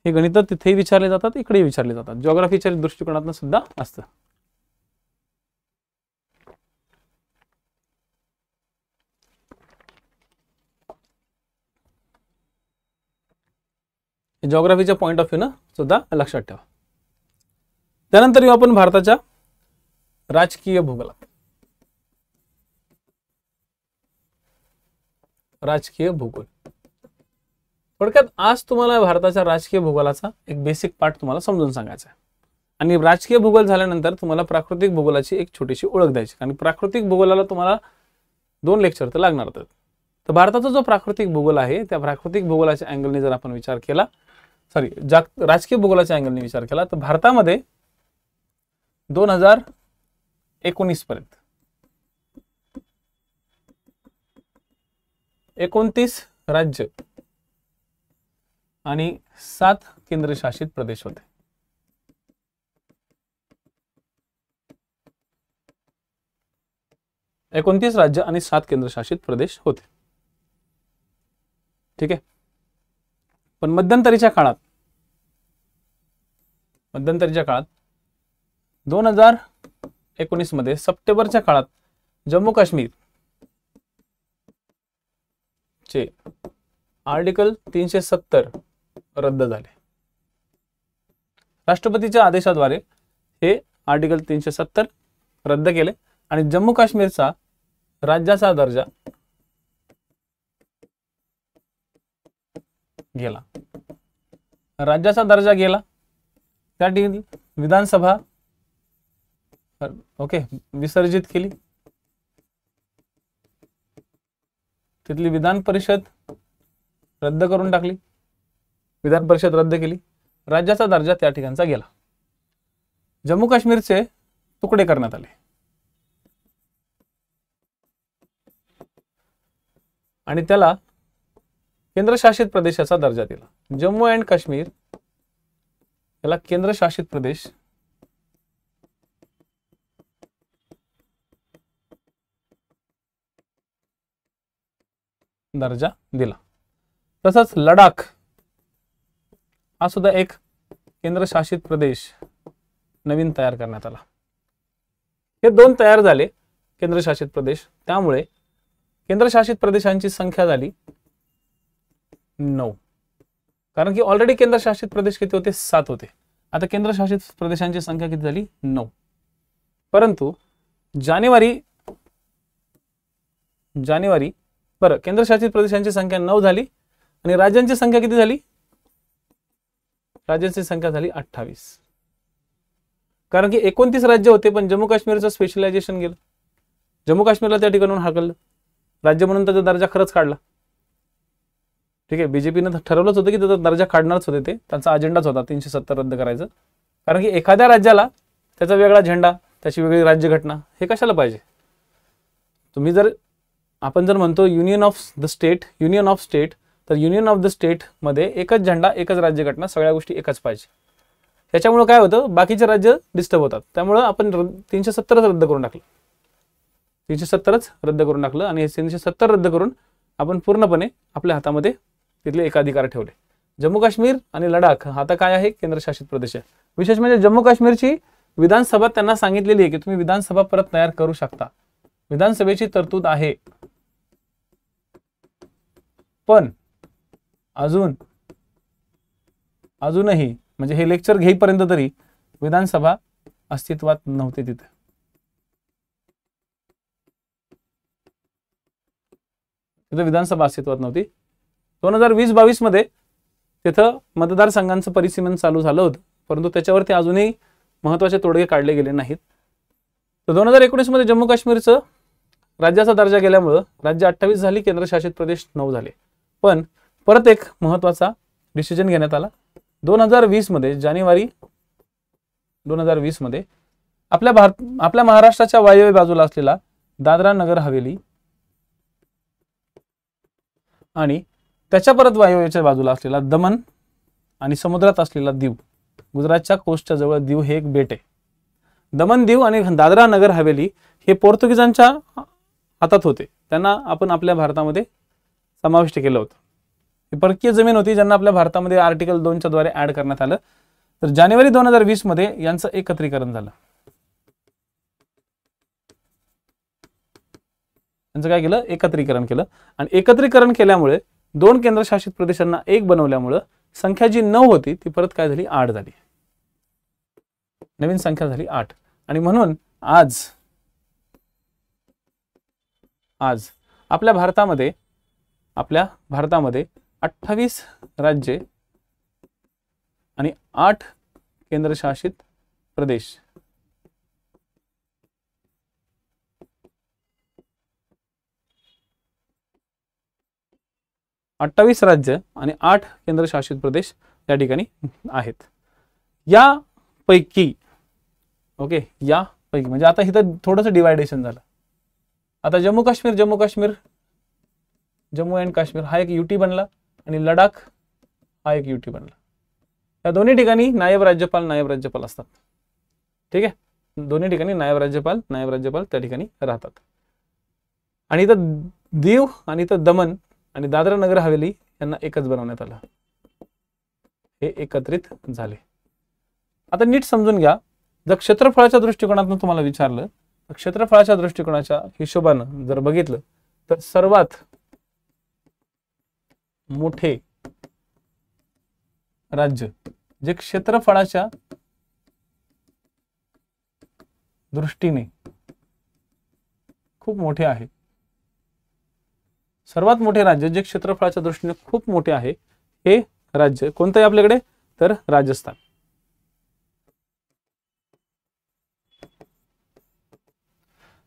हे गणित तिथेही विचारले जातात, इकडेही विचारले जातात, जिओग्राफीच्या दृष्टिकोनातून सुद्धा असतं. जिओग्राफीच्या पॉइंट ऑफ व्ह्यू सुद्धा लक्षात ठेवा. त्यानंतर येऊ आपण भारताच्या राजकीय भूगोलात. राजकीय भूगोल थोडक्यात आज तुम्हाला भारताच्या राजकीय भूगोलाचा एक बेसिक पार्ट तुम्हाला समजून सांगायचा आहे. आणि राजकीय भूगोल झाल्यानंतर तुम्हाला प्राकृतिक भूगोलाची एक छोटीशी ओळख द्यायची. आणि प्राकृतिक भूगोलाला तुम्हाला 2 लेक्चर तर लागणार. तर भारताचा जो प्राकृतिक भूगोल आहे त्या प्राकृतिक भूगोलाच्या अँगलने जर आपण विचार केला, सॉरी राजकीय भूगोलाच्या अँगलने विचार केला, तर भारतामध्ये 2019 पर्यंत 29 राज्य आणि 7 केंद्रशासित प्रदेश होते. 29 राज्य आणि 7 केंद्रशासित प्रदेश होते, ठीक आहे. पण मध्यंतरीच्या काळात 2019 मध्ये सप्टेंबरच्या काळात जम्मू काश्मीर चे आर्टिकल 370 रद्द झाले. राष्ट्रपतीच्या आदेशाद्वारे हे आर्टिकल 370 रद्द केले आणि जम्मू काश्मीरचा राज्याचा दर्जा गेला. राज्याचा दर्जा गेला, त्यासाठी विधानसभा विसर्जित केली, तिथली विधान परिषद रद्द करून टाकली, विधान परिषद रद्द केली, राज्याचा दर्जा त्या ठिकाणचा गेला. जम्मू काश्मीरचे तुकडे करण्यात आले आणि त्याला केंद्रशासित प्रदेशाचा दर्जा दिला. जम्मू अँड काश्मीर याला केंद्रशासित प्रदेश दर्जा दिला. तसंच लडाख हा सुद्धा एक केंद्रशासित प्रदेश नवीन तयार करण्यात आला. हे 2 तयार झाले केंद्रशासित प्रदेश, त्यामुळे केंद्रशासित प्रदेशांची संख्या झाली 9. कारण की ऑलरेडी केंद्रशासित प्रदेश किती होते, 7 होते. आता केंद्रशासित प्रदेशांची संख्या किती झाली, 9. परंतु जानेवारी केंद्रशासित प्रदेशांची संख्या 9 झाली आणि राज्यांची संख्या किती झाली, राज्यांची संख्या झाली 28. कारण की 29 राज्य होते पण जम्मू काश्मीरचं स्पेशलायझेशन गेलं. जम्मू काश्मीरला त्या ठिकाणून हाकललं, राज्य म्हणून त्याचा दर्जा खरंच काढला, ठीक आहे. बीजेपीनं ठरवलंच होतं की त्याचा दर्जा काढणारच होते, ते त्यांचा अजेंडाच होता 370 रद्द करायचं. कारण की एखाद्या राज्याला त्याचा वेगळा झेंडा, त्याची वेगळी राज्यघटना, हे कशाला पाहिजे. तुम्ही जर आपण जर म्हणतो युनियन ऑफ द स्टेट, तर युनियन ऑफ द स्टेट मध्ये एकच झेंडा, एकच राज्यघटना, सगळ्या गोष्टी एकच पाहिजे. त्याच्यामुळे काय होतं, बाकीचे राज्य डिस्टर्ब होतात. त्यामुळे आपण 370 रद्द करून टाकलं, 370च रद्द करून टाकलं आणि 370 रद्द करून आपण पूर्णपणे आपल्या हातामध्ये तिथले एकाधिकार ठेवले. जम्मू काश्मीर आणि लडाख आता काय आहे, केंद्रशासित प्रदेश आहे. विशेष म्हणजे जम्मू काश्मीरची विधानसभा त्यांना सांगितलेली आहे की तुम्ही विधानसभा परत तयार करू शकता, विधानसभेची तरतूद आहे, पण अजूनही म्हणजे हे लेक्चर घेईपर्यंत तरी विधानसभा अस्तित्वात नव्हती. तिथे विधानसभा अस्तित्वात नव्हती. 2020-22 मध्ये तिथं मतदारसंघांचं परिसीमन चालू झालं होतं, परंतु त्याच्यावरती अजूनही महत्वाचे तोडगे काढले गेले नाहीत. तर 2019 मध्ये जम्मू काश्मीरचं राज्याचा दर्जा गेल्यामुळं राज्य 28 झाली, केंद्रशासित प्रदेश 9 झाले. पण परत एक महत्वाचा डिसिजन घेण्यात आला 2020 मध्ये, जानेवारी 2020 मध्ये आपल्या महाराष्ट्राच्या वायव्य बाजूला असलेला दादरा नगर हवेली आणि त्याच्या परत वायव्येच्या बाजूला असलेला दमन आणि समुद्रात असलेला दीव, गुजरातच्या कोस्टच्या जवळ दीव हे एक बेट आहे. दमन दीव आणि दादरा नगर हवेली हे पोर्तुगीजांच्या हातात होते, त्यांना आपण आपल्या भारतामध्ये समाविष्ट केलं होतं. ही परकीय जमीन होती ज्यांना आपल्या भारतामध्ये आर्टिकल 2 द्वारे ऍड करण्यात आलं. तर जानेवारी 2020 मध्ये यांचं एकत्रीकरण झालं. त्यांचं काय केलं? एकत्रीकरण केलं. आणि एकत्रीकरण केल्यामुळे 2 केंद्रशासित प्रदेशांना एक बनवल्यामुळे संख्या जी 9 होती ती परत काय झाली? 8 झाली. नवीन संख्या झाली 8. आणि म्हणून आज आपल्या भारतामध्ये 28 राज्ये आणि 8 केंद्रशासित प्रदेश. अठ्ठावीस राज्य आणि 8 केंद्रशासित प्रदेश या ठिकाणी आहेत. यापैकी म्हणजे आता इथं थोडंसं डिवायडेशन झालं. आता जम्मू अँड काश्मीर हा एक युटी बनला आणि लडाख हा एक युटी बनला. या दोन्ही ठिकाणी नायब राज्यपाल असतात. ठीक आहे, दोन्ही ठिकाणी नायब राज्यपाल त्या ठिकाणी राहतात. आणि इथं दीव आणि इथं दमन आणि दादरा नगर हवेली यांना एकच बनवण्यात आलं. हे एकत्रित झाले. आता नीट समजून घ्या, जर क्षेत्रफळाच्या दृष्टिकोनातून तुम्हाला विचारलं तर क्षेत्रफळाच्या दृष्टिकोनाच्या हिशोबानं जर बघितलं तर सर्वात मोठे राज्य जे क्षेत्रफळाच्या दृष्टीने खूप मोठे आहे, सर्वात मोठे राज्य जे क्षेत्रफळाच्या दृष्टीने खूप मोठे आहे, हे राज्य कोणतं आहे आपल्याकडे? तर राजस्थान.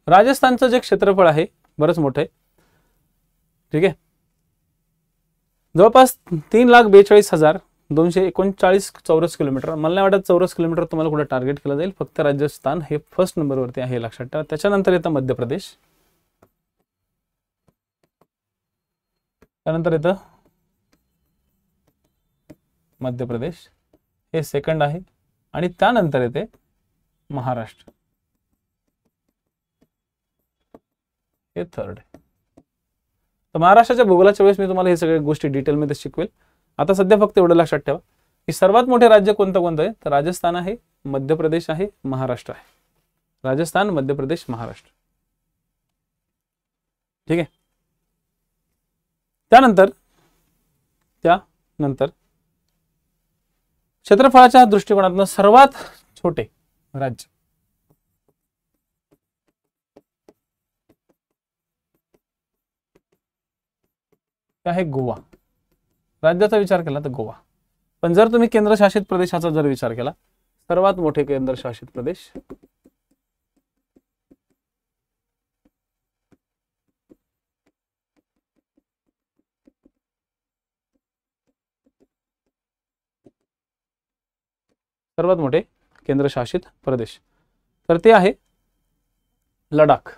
राजस्थानचं जे क्षेत्रफळ आहे बरंच मोठं आहे. ठीक आहे, जवळपास 3,42,239 चौरस किलोमीटर. मला नाही वाटत चौरस किलोमीटर तुम्हाला कुठे टार्गेट केलं जाईल. फक्त राजस्थान हे फर्स्ट नंबरवरती आहे, लक्षात ठेवा. त्याच्यानंतर येतं मध्य प्रदेश, त्यानंतर येतं मध्य प्रदेश हे सेकंड आहे, आणि त्यानंतर येते महाराष्ट्र हे थर्ड आहे. तर महाराष्ट्राच्या भूगोलाच्या वेळेस मी तुम्हाला हे सगळ्या गोष्टी डिटेलमध्ये शिकवेल. आता सध्या फक्त एवढं लक्षात ठेवा की सर्वात मोठे राज्य कोणतं आहे? तर राजस्थान आहे, मध्य प्रदेश आहे, महाराष्ट्र आहे. राजस्थान, मध्य प्रदेश, महाराष्ट्र. ठीक आहे. त्यानंतर क्षेत्रफळाच्या दृष्टिकोनातून सर्वात छोटे राज्य आहे गोवा. राज्याचा विचार केला तर गोवा. पण जर तुम्ही केंद्रशासित प्रदेशाचा जर विचार केला, सर्वात मोठे केंद्रशासित प्रदेश तर ते आहे लडाख.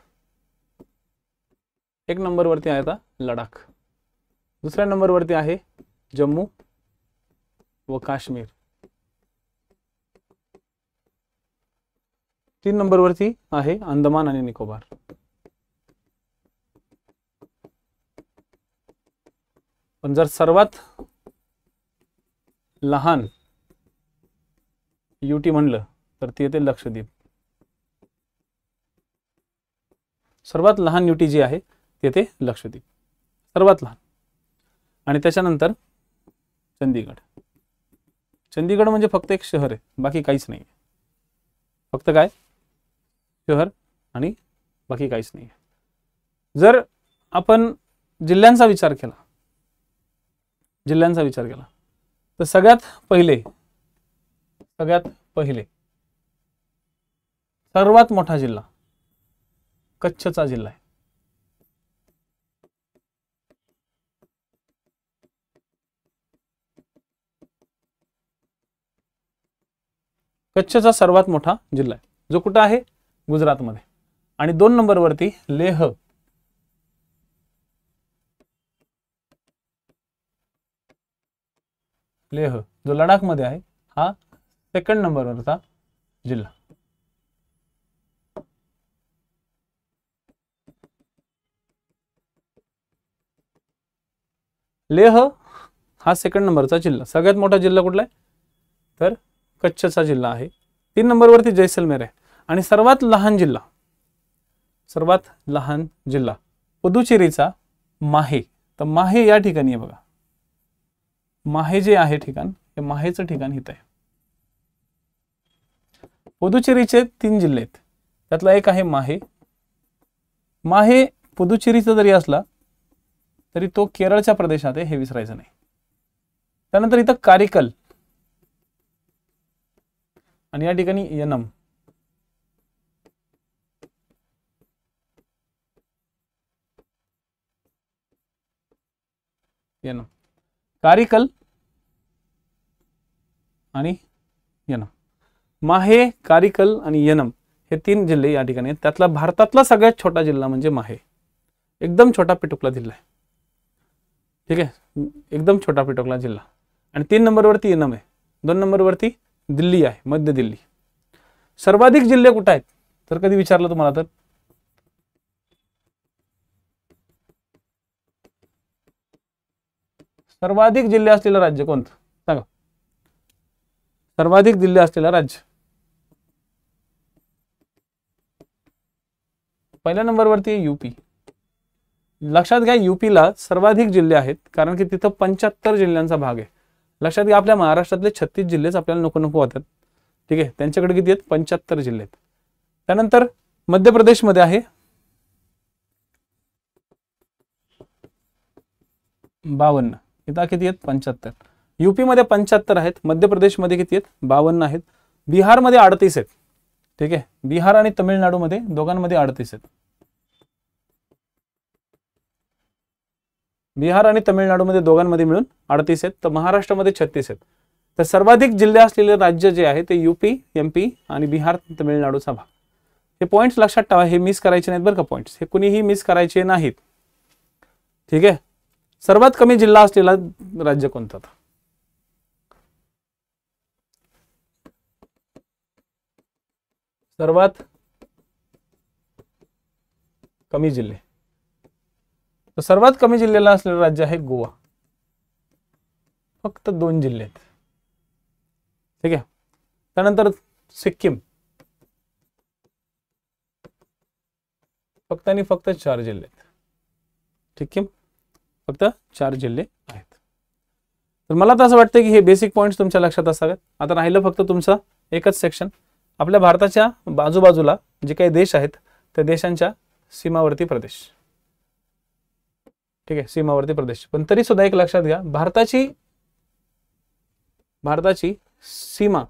एक नंबरवरती आहे आता लडाख. दुसऱ्या नंबरवरती आहे जम्मू व काश्मीर. 3 नंबरवरती आहे अंदमान आणि निकोबार. पण जर सर्वात लहान युटी म्हणलं तर ती येते लक्षद्वीप. सर्वात लहान युटी जी आहे ती येते लक्षद्वीप, सर्वात लहान. आणि त्याच्यानंतर चंदीगड. चंदीगड म्हणजे फक्त एक शहर आहे, बाकी काहीच नाही. फक्त काय, शहर आणि बाकी काहीच नाही. जर आपण जिल्ह्यांचा विचार केला, तर सगळ्यात पहिले सर्वात मोठा जिल्हा कच्छचा जिल्हा आहे. कच्छचा सर्वात मोठा जिल्हा आहे, जो कुठं आहे, गुजरातमध्ये. आणि 2 नंबरवरती लेह. जो लडाखमध्ये आहे, हा 2nd नंबरवरचा जिल्हा. लेह हा 2nd नंबरचा जिल्हा. सगळ्यात मोठा जिल्हा कुठला आहे, तर कच्छचा जिल्हा आहे. 3 नंबरवरती जैसलमेर आहे. आणि सर्वात लहान जिल्हा पुदुचेरीचा माहे. तर माहे या ठिकाणी आहे बघा. माहे जे आहे ठिकाण, हे माहेचं ठिकाण इथं आहे. पुदुचेरीचे 3 जिल्हे आहेत, त्यातला एक आहे माहे. माहे पुदुचेरीचा जरी असला तरी तो केरळच्या प्रदेशात आहे, हे विसरायचं नाही. त्यानंतर इथं कारिकल आणि या ठिकाणी यनम. कारिकल आणि यनम. माहे, कारिकल आणि यनम हे 3 जिल्हे या ठिकाणी आहेत. त्यातला भारतातला सगळ्यात छोटा जिल्हा म्हणजे माहे. एकदम छोटा पिटुकला जिल्हा आहे. ठीक आहे, एकदम छोटा पिटुकला जिल्हा. आणि 3 नंबरवरती यनम आहे. 2 नंबरवरती दिल्ली आहे, मध्य दिल्ली. सर्वाधिक जिल्हे कुठे आहेत, तर कधी विचारलं तुम्हाला तर सर्वाधिक जिल्हे असलेलं राज्य कोणतं सांगा. सर्वाधिक जिल्हे असलेलं राज्य, पहिल्या नंबरवरती यूपी. लक्षात घ्या, यूपीला सर्वाधिक जिल्हे आहेत, कारण की तिथं 75 जिल्ह्यांचा भाग आहे. लक्षात घ्या, आपल्या महाराष्ट्रातले 36 जिल्हेच आपल्याला नको होतात. ठीक आहे, त्यांच्याकडे किती आहेत, 75 जिल्हे आहेत. त्यानंतर मध्य प्रदेशमध्ये आहे 52. इथं किती आहेत, 75. यूपी मध्ये 75 आहेत, मध्य प्रदेशमध्ये किती आहेत, 52 आहेत. बिहारमध्ये 38 आहेत. ठीक आहे, बिहार आणि तमिळनाडूमध्ये दोघांमध्ये 38 आहेत. बिहार आणि तमिळनाडूमध्ये दोघांमध्ये मिळून 38 आहेत. तर महाराष्ट्रामध्ये 36 आहेत. तर सर्वाधिक जिल्हे असलेले राज्य जे आहे ते यूपी, एमपी आणि बिहार, तमिळनाडूचा भाग. हे पॉइंट्स लक्षात ठेवा, हे मिस करायचे नाहीत बरं का. पॉइंट्स हे कुणीही मिस करायचे नाहीत. ठीक आहे, सर्वात कमी जिल्हा असलेला राज्य कोणतं, सर्वात कमी जिल्हे. तर सर्वात कमी जिल्ह्याला असलेलं राज्य आहे गोवा. फक्त 2 जिल्हे आहेत. ठीक आहे, त्यानंतर सिक्कीम, फक्त आणि फक्त 4 जिल्हे आहेत. सिक्कीम फक्त 4 जिल्हे आहेत. तर मला तर असं वाटतं की हे बेसिक पॉइंट्स तुमच्या लक्षात असावेत. आता राहिलं फक्त तुमचं एकच सेक्शन, आपल्या भारताच्या बाजूबाजूला जे काही देश आहेत त्या देशांच्या सीमावर्ती प्रदेश. ठीक आहे, सीमावर्ती प्रदेश. पण तरी सुद्धा एक लक्षात घ्या, भारताची सीमा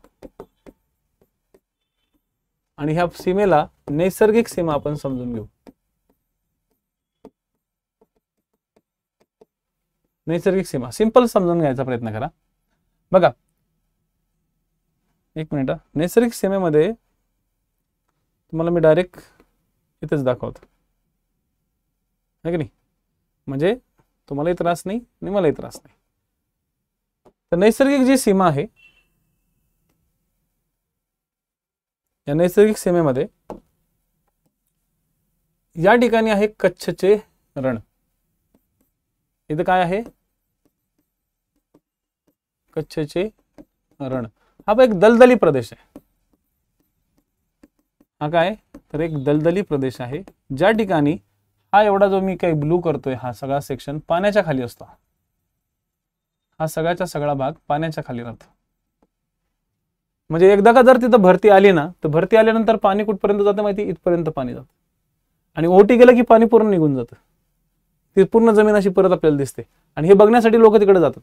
आणि ह्या सीमेला नैसर्गिक सीमा आपण समजून घेऊ. नैसर्गिक सीमा सिंपल समजून घ्यायचा प्रयत्न करा. बघा, एक मिनिट. नैसर्गिक सीमेमध्ये तुम्हाला मी डायरेक्ट इथेच दाखवतो, आहे की नाही, म्हणजे तुम्हालाही त्रास नाही आणि मलाही त्रास नाही. तर नैसर्गिक जी सीमा आहे, या नैसर्गिक सीमेमध्ये या ठिकाणी आहे कच्छचे रण. इथं काय आहे, कच्छचे रण. हा एक दलदली प्रदेश आहे. हा काय तर एक दलदली प्रदेश आहे, ज्या ठिकाणी हा एवढा जो मी काही ब्लू करतोय हा सगळा सेक्शन पाण्याच्या खाली असतो. हा सगळ्याचा सगळा भाग पाण्याच्या खाली राहतो. म्हणजे एकदा का जर तिथं भरती आली ना, तर भरती आल्यानंतर पाणी कुठपर्यंत जातं माहिती, इथपर्यंत पाणी जातं. आणि ओटी गेलं की पाणी पूर्ण निघून जातं. ती पूर्ण जमीन अशी परत आपल्याला दिसते. आणि हे बघण्यासाठी लोक तिकडे जातात.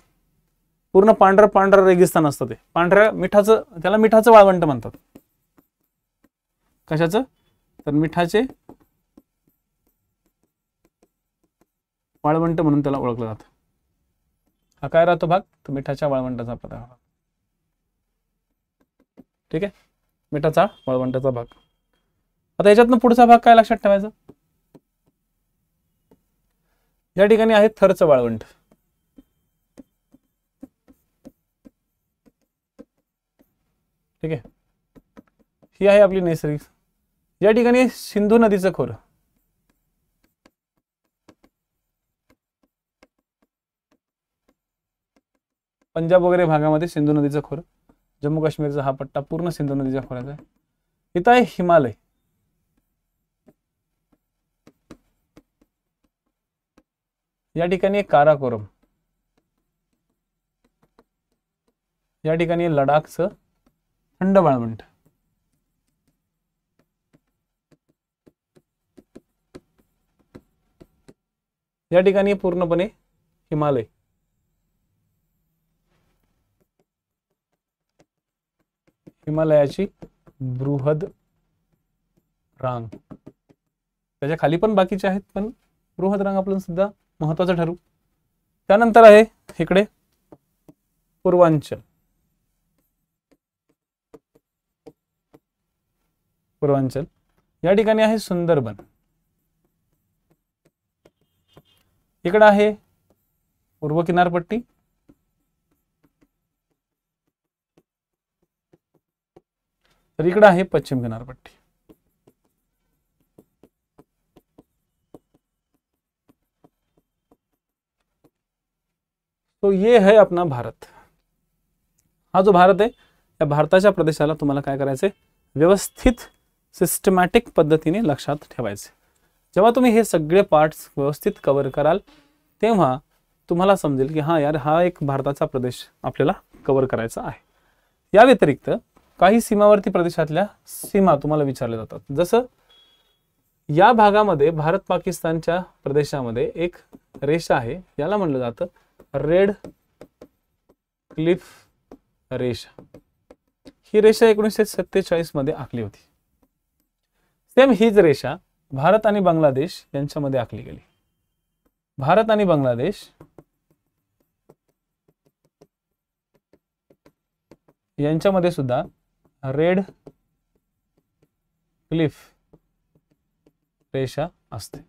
पूर्ण पांढरं पांढरं रेगिस्तान असतं ते, पांढऱ्या मिठाचं, त्याला मिठाचं वाळवंट म्हणतात. कशाचं तर मिठाचे वाळवंट म्हणून त्याला ओळखलं जातं. हा काय राहतो भाग तर मिठाच्या वाळवंटाचा पदार्थ. ठीक आहे, मिठाचा वाळवंटाचा भाग. आता याच्यातनं पुढचा भाग काय लक्षात ठेवायचा, या ठिकाणी आहे थरचं वाळवंट. ठीक आहे, ही आहे आपली नैसर्गिक. या ठिकाणी सिंधू नदीचं खोरं. पंजाब वगैरे भागामध्ये सिंधू नदीचं खोरं, जम्मू काश्मीरचा हा पट्टा पूर्ण सिंधू नदीच्या खोऱ्याचा आहे. इथं आहे हिमालय. या ठिकाणी काराकोरम. या ठिकाणी लडाखचं थंड वाळवंट. या ठिकाणी पूर्णपणे हिमालय. हिमालयाची बृहद रांग. त्याच्या खाली पण बाकीचे आहेत, पण बृहद रांग आपलं सुद्धा महत्वाचं ठरू. त्यानंतर आहे इकडे पूर्वांचल. पूर्वांचल या ठिकाणी आहे सुंदरबन. इकडे आहे पूर्व किनारपट्टी. तर इकडे आहे पश्चिम किनारपट्टी. तो ये है अपना भारत. हा जो भारत आहे, या भारताच्या प्रदेशाला तुम्हाला काय करायचंय, व्यवस्थित सिस्टमॅटिक पद्धतीने लक्षात ठेवायचे. जेव्हा तुम्ही हे सगळे पार्ट्स व्यवस्थित कव्हर कराल, तेव्हा तुम्हाला समजेल की हा यार, हा एक भारताचा प्रदेश आपल्याला कव्हर करायचा आहे. या व्यतिरिक्त काही सीमावर्ती प्रदेशातल्या सीमा तुम्हाला विचारल्या जातात. जसं या भागामध्ये भारत पाकिस्तानच्या प्रदेशामध्ये एक रेषा आहे, याला म्हणलं जातं रेड क्लिफ रेषा. ही रेषा 1947 मध्ये आखली होती. सेम हीच रेषा भारत आणि बांगलादेश यांच्यामध्ये आखली गेली. भारत आणि बांगलादेश यांच्यामध्ये सुद्धा रेड क्लिफ रेषा असते.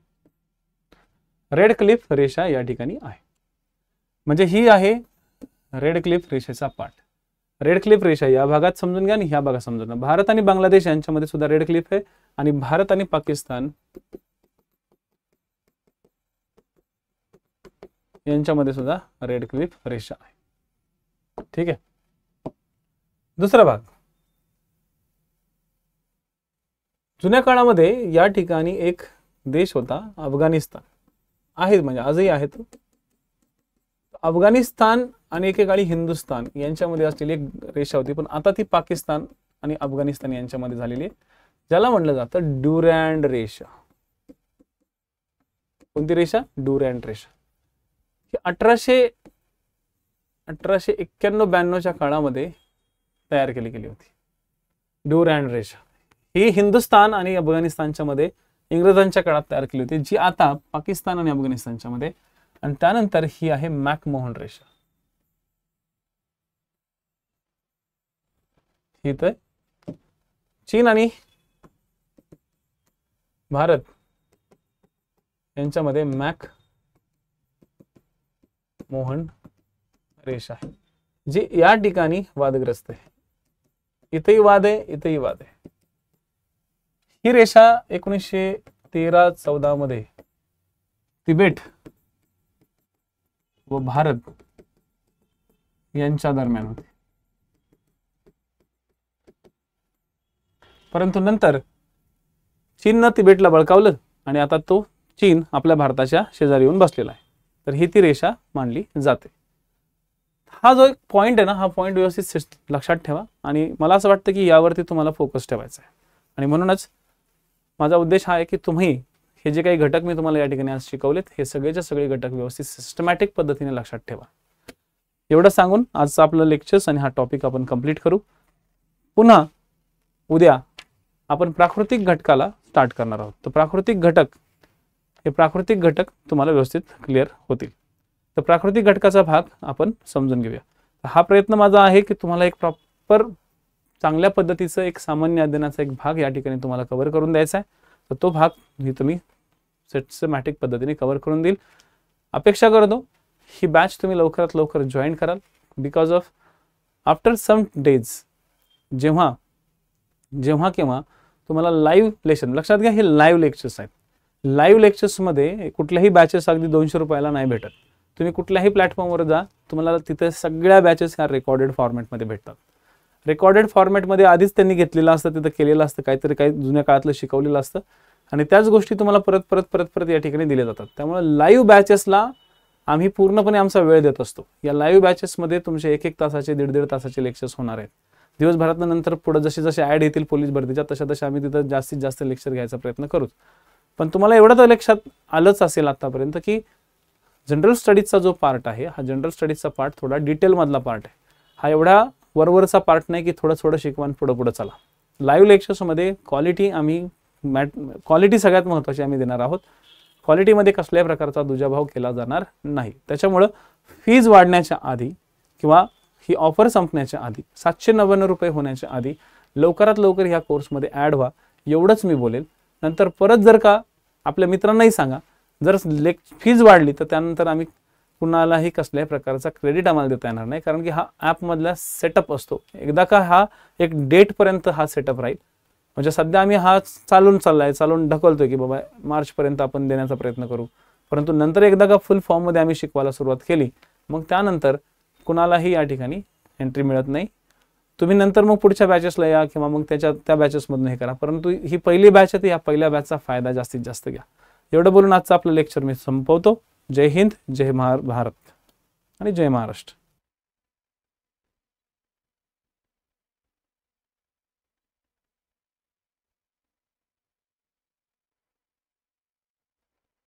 रेड क्लिफ रेषा या ठिकाणी आहे. म्हणजे ही आहे रेड क्लिफ रेषेचा पार्ट. रेड क्लिफ रेषा या भागात समजून घ्या आणि ह्या भागात समजून घ्या. भारत आणि बांगलादेश यांच्यामध्ये सुद्धा रेड क्लिफ आहे, आणि भारत आणि पाकिस्तान यांच्यामध्ये सुद्धा रेड क्लिफ रेषा आहे. ठीक आहे, दुसरा भाग. जुन्या काळामध्ये या ठिकाणी एक देश होता अफगाणिस्तान. आहे म्हणजे आजही आहे तो. अफगाणिस्तान आणि एकेकाळी हिंदुस्थान यांच्यामध्ये असलेली एक रेषा होती, पण आता ती पाकिस्तान आणि अफगाणिस्तान यांच्यामध्ये झालेली आहे, ज्याला म्हणलं जातं ड्युरँड रेषा. कोणती रेषा? ड्युरँड रेषा. ही 1891-92च्या काळामध्ये तयार केली गेली होती ड्युरँड रेषा. ही हिंदुस्थान आणि अफगाणिस्तानच्या मध्ये इंग्रजांच्या काळात तयार केली होती, जी आता पाकिस्तान आणि अफगाणिस्तानच्या मध्ये. आणि त्यानंतर ही आहे मॅकमोहन रेषा. ही तर चीन आणि भारत यांच्यामध्ये मॅकमोहन रेषा आहे, जी या ठिकाणी वादग्रस्त आहे. इथेही वाद आहे, इथेही वाद आहे. ही रेषा 1913-14 मध्ये तिबेट व भारत यांच्या दरम्यान होती. परंतु नंतर चीननं तिबेटला बळकावलं आणि आता तो चीन आपल्या भारताच्या शेजारी येऊन बसलेला आहे. तर ही ती रेषा मांडली जाते. हा जो एक पॉईंट आहे ना, हा पॉईंट व्यवस्थित लक्षात ठेवा आणि मला असं वाटतं की यावरती तुम्हाला फोकस ठेवायचा आहे. आणि म्हणूनच माझा उद्देश हा आहे की तुम्ही हे जे काही घटक मी तुम्हाला या ठिकाणी आज शिकवलेत हे सगळेचे सगळे घटक व्यवस्थित सिस्टमॅटिक पद्धतीने लक्षात ठेवा. एवढं सांगून आजचं आपलं लेक्चर्स आणि हा टॉपिक आपण कंप्लीट करू. पुन्हा उद्या आपण प्राकृतिक घटकाला स्टार्ट करणार आहोत. तर प्राकृतिक घटक तुम्हाला व्यवस्थित क्लिअर होतील. तर प्राकृतिक घटकाचा भाग आपण समजून घेऊया. हा प्रयत्न माझा आहे की तुम्हाला एक प्रॉपर चांगल्या पद्धतीचं एक सामान्य अध्ययनाचा एक भाग या ठिकाणी तुम्हाला कव्हर करून द्यायचा आहे. तर तो भाग मी तुम्ही सिस्टमॅटिक पद्धतीने कव्हर करून देईल. अपेक्षा करतो ही बॅच तुम्ही लवकरात लवकर जॉईन कराल. Because of after some days जेव्हा केव्हा तुम्हाला लाईव्ह लेक्चर, लक्षात घ्या हे लाईव्ह लेक्चर्स आहेत. लाईव्ह लेक्चर्समध्ये कुठल्याही बॅचेस अगदी 200 रुपयाला नाही भेटत. तुम्ही कुठल्याही प्लॅटफॉर्मवर जा, तुम्हाला तिथे सगळ्या बॅचेस ह्या रेकॉर्डेड फॉर्मॅटमध्ये भेटतात. रेकॉर्डेड फॉर्मॅटमध्ये आधीच त्यांनी घेतलेलं असतं, तिथं केलेलं असतं, काहीतरी काही जुन्या काळातलं शिकवलेलं असतं आणि त्याच गोष्टी तुम्हाला परत या ठिकाणी दिल्या जातात. त्यामुळे लाईव्ह बॅचेसला आम्ही पूर्णपणे आमचा वेळ देत असतो. या लाईव्ह बॅचेसमध्ये तुमचे 1-1 तासाचे 1.5-1.5 तासाचे लेक्चर्स होणार आहेत. दिवसभरातनं नंतर पुढे जसे ॲड येतील पोलीस भरतीच्या तशा आम्ही तिथं जास्तीत जास्त लेक्चर घ्यायचा प्रयत्न करूच. पण तुम्हाला एवढं तर लक्षात आलंच असेल आतापर्यंत की जनरल स्टडीजचा जो पार्ट आहे हा जनरल स्टडीजचा पार्ट थोडा डिटेलमधला पार्ट आहे. हा एवढा वरवरचा पार्ट नाही की थोडं शिकवून पुढं चला. लाईव्ह लेक्चर्समध्ये क्वालिटी सगळ्यात महत्त्वाची आम्ही देणार आहोत. क्वालिटीमध्ये कसल्याही प्रकारचा दुजाभाव केला जाणार नाही. त्याच्यामुळं फीज वाढण्याच्या आधी किंवा ही ऑफर संपण्याच्या आधी 799 रुपये होण्याच्या आधी लवकरात लवकर ह्या कोर्समध्ये ॲड व्हा, एवढंच मी बोलेल. नंतर परत जर का आपल्या मित्रांनाही सांगा, जर फीज वाढली तर त्यानंतर आम्ही कुणालाही कसल्याही प्रकारचा क्रेडिट आम्हाला देता येणार नाही. कारण की हा ॲपमधला सेटअप असतो. एकदा का हा एक डेटपर्यंत हा सेटअप राहील. म्हणजे सध्या आम्ही हा चालून ढकलतोय की बाबा मार्चपर्यंत आपण देण्याचा प्रयत्न करू. परंतु नंतर एकदा का फुल फॉर्ममध्ये आम्ही शिकवायला सुरुवात केली मग त्यानंतर कुणालाही या ठिकाणी एंट्री मिळत नाही. तुम्ही नंतर मग पुढच्या बॅचेसला या किंवा मग त्या बॅचेसमधून हे करा. परंतु ही पहिली बॅच आहे, या पहिल्या बॅचचा फायदा जास्तीत जास्त घ्या. एवढं बोलून आजचं आपलं लेक्चर मी संपवतो. जय हिंद, जय भारत आणि जय महाराष्ट्र.